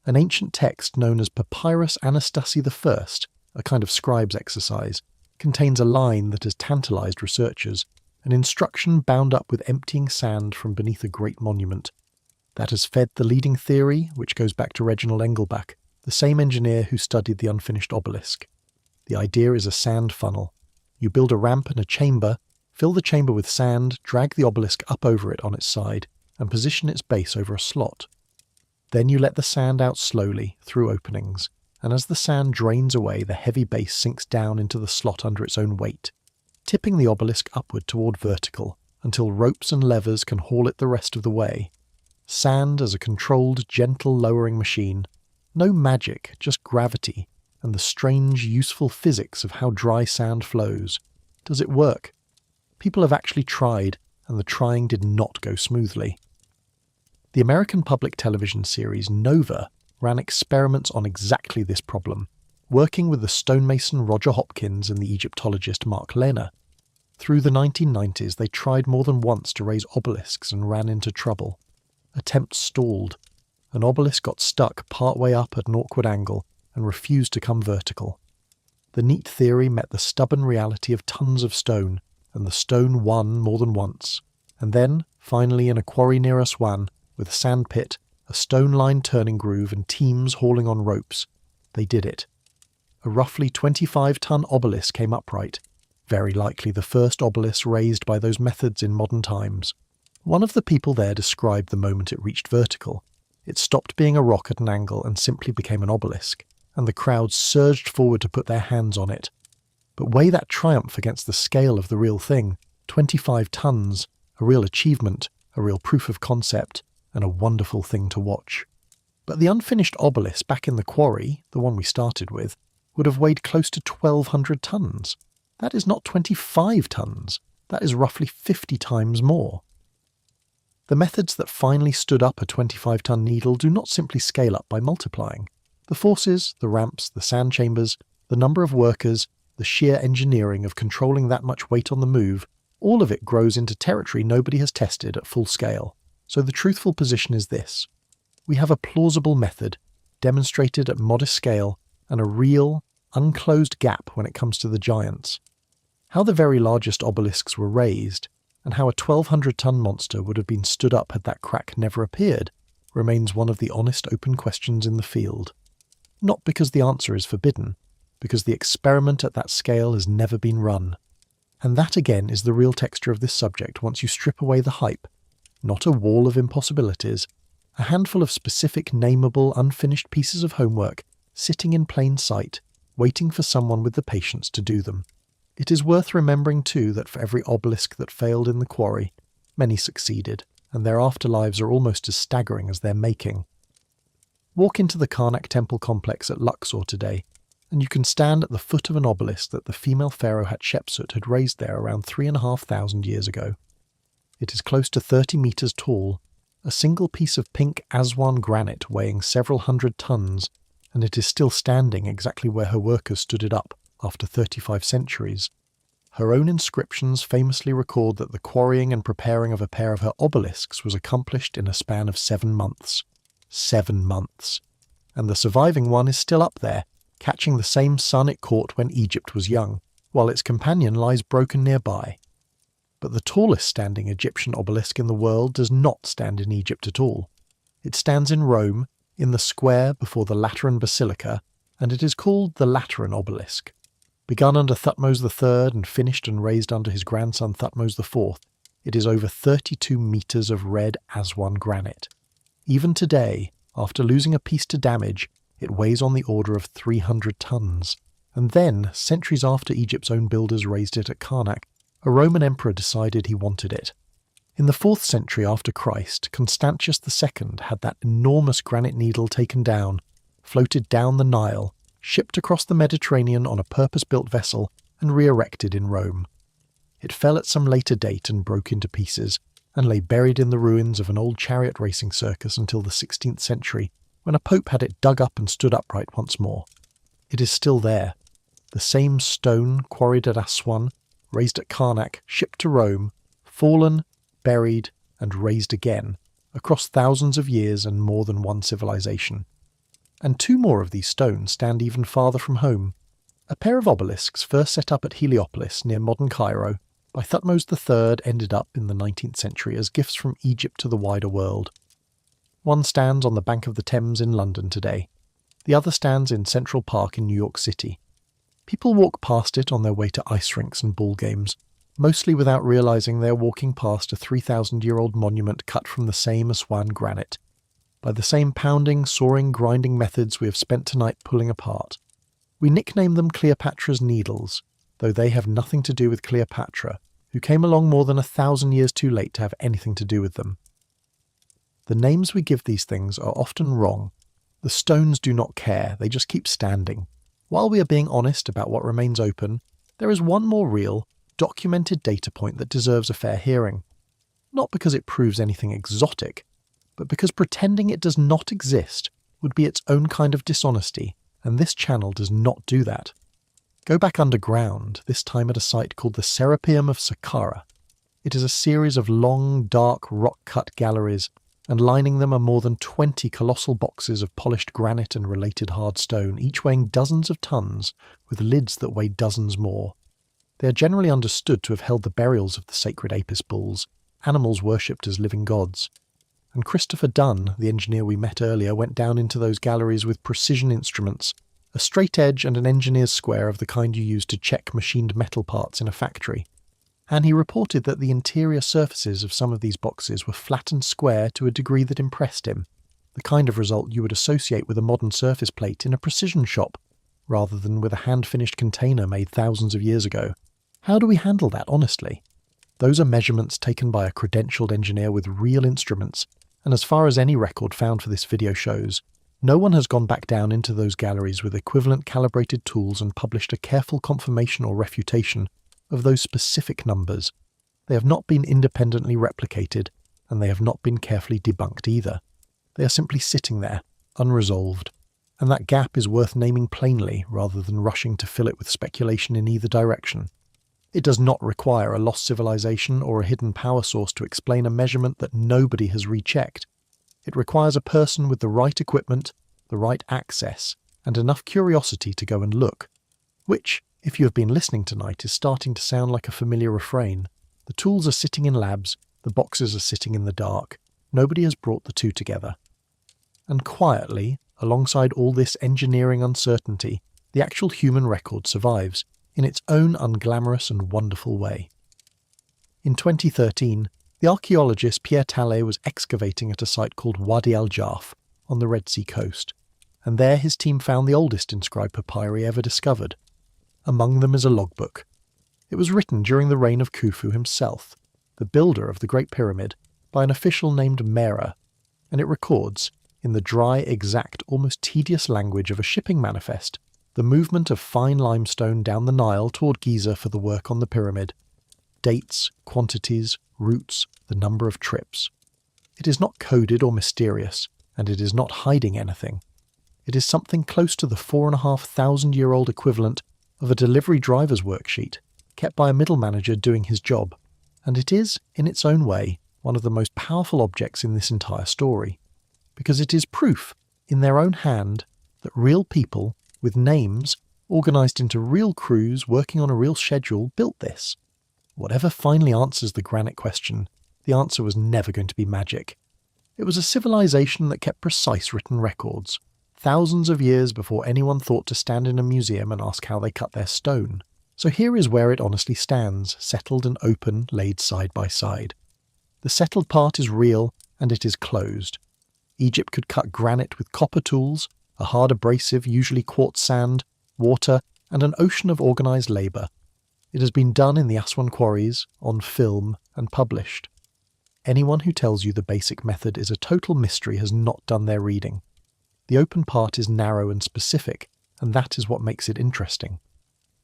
An ancient text known as Papyrus Anastasi I, a kind of scribe's exercise, contains a line that has tantalized researchers, an instruction bound up with emptying sand from beneath a great monument. That has fed the leading theory, which goes back to Reginald Engelbach, the same engineer who studied the unfinished obelisk. The idea is a sand funnel. You build a ramp and a chamber, fill the chamber with sand, drag the obelisk up over it on its side, and position its base over a slot. Then you let the sand out slowly, through openings, and as the sand drains away, the heavy base sinks down into the slot under its own weight, tipping the obelisk upward toward vertical, until ropes and levers can haul it the rest of the way. Sand as a controlled, gentle lowering machine. No magic, just gravity, and the strange, useful physics of how dry sand flows. Does it work? People have actually tried, and the trying did not go smoothly. The American public television series Nova ran experiments on exactly this problem, working with the stonemason Roger Hopkins and the Egyptologist Mark Lehner. Through the 1990s, they tried more than once to raise obelisks and ran into trouble. Attempts stalled. An obelisk got stuck partway up at an awkward angle and refused to come vertical. The neat theory met the stubborn reality of tons of stone, and the stone won more than once. And then, finally in a quarry near Aswan, with a sand pit, a stone-lined turning groove and teams hauling on ropes, they did it. A roughly 25-ton obelisk came upright, very likely the first obelisk raised by those methods in modern times. One of the people there described the moment it reached vertical. It stopped being a rock at an angle and simply became an obelisk, and the crowd surged forward to put their hands on it. But weigh that triumph against the scale of the real thing. 25 tons, a real achievement, a real proof of concept, and a wonderful thing to watch. But the unfinished obelisk back in the quarry, the one we started with, would have weighed close to 1,200 tons. That is not 25 tons. That is roughly 50 times more. The methods that finally stood up a 25-ton needle do not simply scale up by multiplying. The forces, the ramps, the sand chambers, the number of workers, the sheer engineering of controlling that much weight on the move, all of it grows into territory nobody has tested at full scale. So the truthful position is this. We have a plausible method, demonstrated at modest scale, and a real, unclosed gap when it comes to the giants. How the very largest obelisks were raised, and how a 1,200-ton monster would have been stood up had that crack never appeared, remains one of the honest open questions in the field. Not because the answer is forbidden, because the experiment at that scale has never been run. And that again is the real texture of this subject once you strip away the hype. Not a wall of impossibilities, a handful of specific, nameable, unfinished pieces of homework sitting in plain sight, waiting for someone with the patience to do them. It is worth remembering too that for every obelisk that failed in the quarry, many succeeded, and their afterlives are almost as staggering as their making. Walk into the Karnak temple complex at Luxor today, and you can stand at the foot of an obelisk that the female pharaoh Hatshepsut had raised there around 3,500 years ago. It is close to 30 meters tall, a single piece of pink Aswan granite weighing several hundred tons, and it is still standing exactly where her workers stood it up after 35 centuries. Her own inscriptions famously record that the quarrying and preparing of a pair of her obelisks was accomplished in a span of 7 months. 7 months. And the surviving one is still up there, catching the same sun it caught when Egypt was young, while its companion lies broken nearby. But the tallest standing Egyptian obelisk in the world does not stand in Egypt at all. It stands in Rome, in the square before the Lateran Basilica, and it is called the Lateran Obelisk. Begun under Thutmose III and finished and raised under his grandson Thutmose IV, it is over 32 meters of red Aswan granite. Even today, after losing a piece to damage, it weighs on the order of 300 tons. And then, centuries after Egypt's own builders raised it at Karnak, a Roman emperor decided he wanted it. In the 4th century after Christ, Constantius II had that enormous granite needle taken down, floated down the Nile, shipped across the Mediterranean on a purpose-built vessel, and re-erected in Rome. It fell at some later date and broke into pieces, and lay buried in the ruins of an old chariot racing circus until the 16th century, when a pope had it dug up and stood upright once more. It is still there. The same stone quarried at Aswan, raised at Karnak, shipped to Rome, fallen, buried, and raised again, across thousands of years and more than one civilization. And 2 more of these stones stand even farther from home. A pair of obelisks first set up at Heliopolis near modern Cairo by Thutmose III ended up in the 19th century as gifts from Egypt to the wider world. One stands on the bank of the Thames in London today. The other stands in Central Park in New York City. People walk past it on their way to ice rinks and ball games, mostly without realizing they are walking past a 3,000-year-old monument cut from the same Aswan granite, by the same pounding, sawing, grinding methods we have spent tonight pulling apart. We nickname them Cleopatra's Needles, though they have nothing to do with Cleopatra, who came along more than 1,000 years too late to have anything to do with them. The names we give these things are often wrong. The stones do not care, they just keep standing. While we are being honest about what remains open, there is one more real, documented data point that deserves a fair hearing. Not because it proves anything exotic, but because pretending it does not exist would be its own kind of dishonesty, and this channel does not do that. Go back underground, this time at a site called the Serapeum of Saqqara. It is a series of long, dark, rock-cut galleries, and lining them are more than 20 colossal boxes of polished granite and related hard stone, each weighing dozens of tons, with lids that weigh dozens more. They are generally understood to have held the burials of the sacred Apis bulls, animals worshipped as living gods. And Christopher Dunn, the engineer we met earlier, went down into those galleries with precision instruments, a straight edge and an engineer's square of the kind you use to check machined metal parts in a factory. And he reported that the interior surfaces of some of these boxes were flat and square to a degree that impressed him, the kind of result you would associate with a modern surface plate in a precision shop, rather than with a hand-finished container made thousands of years ago. How do we handle that, honestly? Those are measurements taken by a credentialed engineer with real instruments, and as far as any record found for this video shows, no one has gone back down into those galleries with equivalent calibrated tools and published a careful confirmation or refutation of those specific numbers. They have not been independently replicated, and they have not been carefully debunked either. They are simply sitting there, unresolved, and that gap is worth naming plainly rather than rushing to fill it with speculation in either direction. It does not require a lost civilization or a hidden power source to explain a measurement that nobody has rechecked. It requires a person with the right equipment, the right access, and enough curiosity to go and look. Which, if you have been listening tonight, is starting to sound like a familiar refrain. The tools are sitting in labs, the boxes are sitting in the dark. Nobody has brought the two together. And quietly, alongside all this engineering uncertainty, the actual human record survives, in its own unglamorous and wonderful way. In 2013, the archaeologist Pierre Tallet was excavating at a site called Wadi al-Jarf on the Red Sea coast, and there his team found the oldest inscribed papyri ever discovered. Among them is a logbook. It was written during the reign of Khufu himself, the builder of the Great Pyramid, by an official named Mera, and it records, in the dry, exact, almost tedious language of a shipping manifest, the movement of fine limestone down the Nile toward Giza for the work on the pyramid. Dates, quantities, routes, the number of trips. It is not coded or mysterious, and it is not hiding anything. It is something close to the 4,500-year-old equivalent of a delivery driver's worksheet, kept by a middle manager doing his job, and it is, in its own way, one of the most powerful objects in this entire story, because it is proof, in their own hand, that real people, with names, organised into real crews working on a real schedule, built this. Whatever finally answers the granite question, the answer was never going to be magic. It was a civilization that kept precise written records, thousands of years before anyone thought to stand in a museum and ask how they cut their stone. So here is where it honestly stands, settled and open, laid side by side. The settled part is real, and it is closed. Egypt could cut granite with copper tools, a hard abrasive, usually quartz sand, water, and an ocean of organised labour. It has been done in the Aswan quarries, on film, and published. Anyone who tells you the basic method is a total mystery has not done their reading. The open part is narrow and specific, and that is what makes it interesting.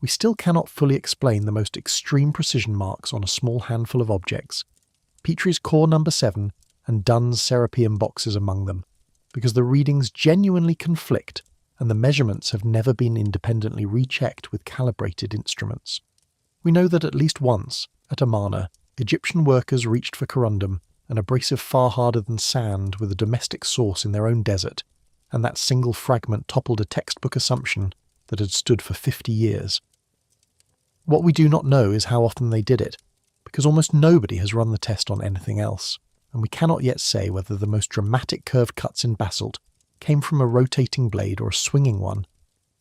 We still cannot fully explain the most extreme precision marks on a small handful of objects, Petrie's core number 7 and Dunn's Serapeum boxes among them, because the readings genuinely conflict and the measurements have never been independently rechecked with calibrated instruments. We know that at least once, at Amarna, Egyptian workers reached for corundum, an abrasive far harder than sand with a domestic source in their own desert, and that single fragment toppled a textbook assumption that had stood for 50 years. What we do not know is how often they did it, because almost nobody has run the test on anything else, and we cannot yet say whether the most dramatic curved cuts in basalt came from a rotating blade or a swinging one,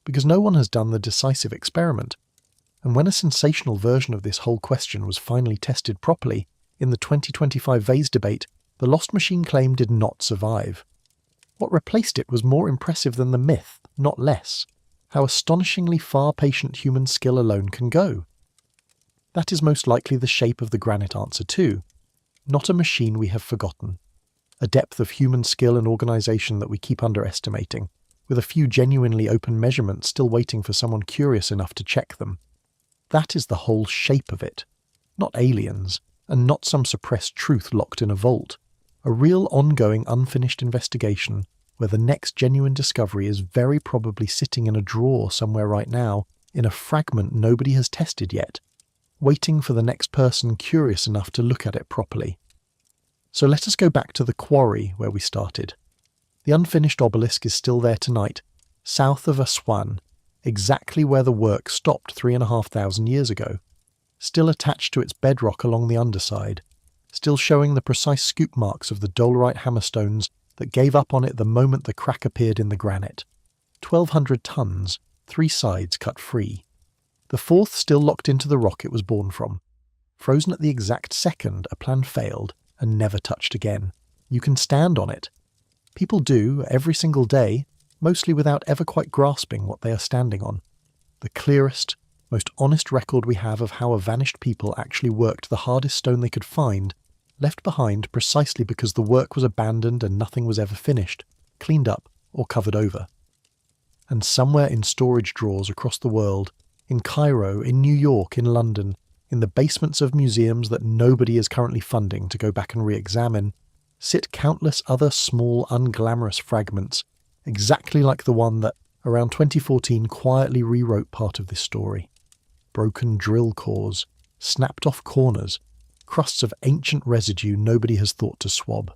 because no one has done the decisive experiment. And when a sensational version of this whole question was finally tested properly, in the 2025 vase debate, the lost machine claim did not survive. What replaced it was more impressive than the myth, not less. How astonishingly far patient human skill alone can go. That is most likely the shape of the Granite answer too. Not a machine we have forgotten. A depth of human skill and organisation that we keep underestimating, with a few genuinely open measurements still waiting for someone curious enough to check them. That is the whole shape of it. Not aliens, and not some suppressed truth locked in a vault. A real ongoing unfinished investigation where the next genuine discovery is very probably sitting in a drawer somewhere right now, in a fragment nobody has tested yet, waiting for the next person curious enough to look at it properly. So let us go back to the quarry where we started. The unfinished obelisk is still there tonight, south of Aswan, exactly where the work stopped 3,500 years ago, still attached to its bedrock along the underside, still showing the precise scoop marks of the dolerite hammerstones that gave up on it the moment the crack appeared in the granite. 1,200 tons, 3 sides cut free. The 4th still locked into the rock it was born from. Frozen at the exact second a plan failed and never touched again. You can stand on it. People do, every single day, mostly without ever quite grasping what they are standing on. The clearest, most honest record we have of how a vanished people actually worked the hardest stone they could find, left behind precisely because the work was abandoned and nothing was ever finished, cleaned up, or covered over. And somewhere in storage drawers across the world, in Cairo, in New York, in London, in the basements of museums that nobody is currently funding to go back and re-examine, sit countless other small, unglamorous fragments, exactly like the one that, around 2014, quietly rewrote part of this story. Broken drill cores, snapped-off corners, crusts of ancient residue nobody has thought to swab.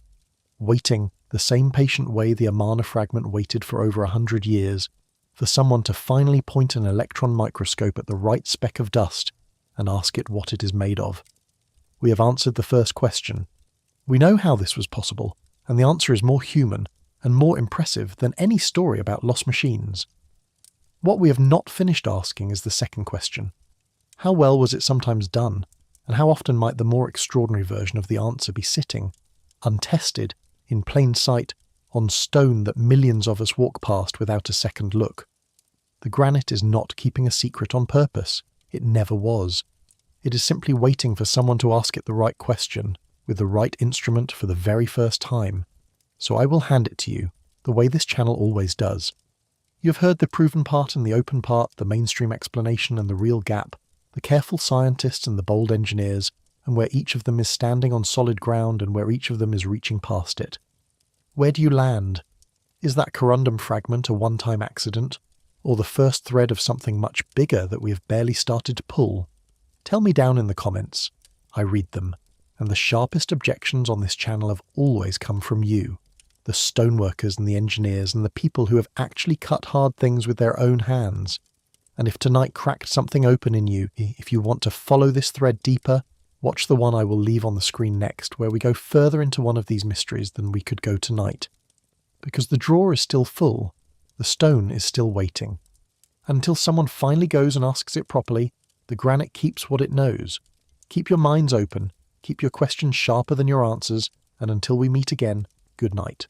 Waiting, the same patient way the Amarna fragment waited for over 100 years, for someone to finally point an electron microscope at the right speck of dust and ask it what it is made of. We have answered the first question. We know how this was possible, and the answer is more human and more impressive than any story about lost machines. What we have not finished asking is the second question. How well was it sometimes done, and how often might the more extraordinary version of the answer be sitting, untested, in plain sight, on stone that millions of us walk past without a second look? The granite is not keeping a secret on purpose. It never was. It is simply waiting for someone to ask it the right question, with the right instrument for the very first time. So I will hand it to you, the way this channel always does. You have heard the proven part and the open part, the mainstream explanation and the real gap, the careful scientists and the bold engineers, and where each of them is standing on solid ground and where each of them is reaching past it. Where do you land? Is that corundum fragment a one-time accident, or the first thread of something much bigger that we have barely started to pull? Tell me down in the comments. I read them, and the sharpest objections on this channel have always come from you, the stoneworkers and the engineers and the people who have actually cut hard things with their own hands. And if tonight cracked something open in you, if you want to follow this thread deeper, watch the one I will leave on the screen next, where we go further into one of these mysteries than we could go tonight. Because the drawer is still full, the stone is still waiting. And until someone finally goes and asks it properly, the granite keeps what it knows. Keep your minds open, keep your questions sharper than your answers, and until we meet again, good night.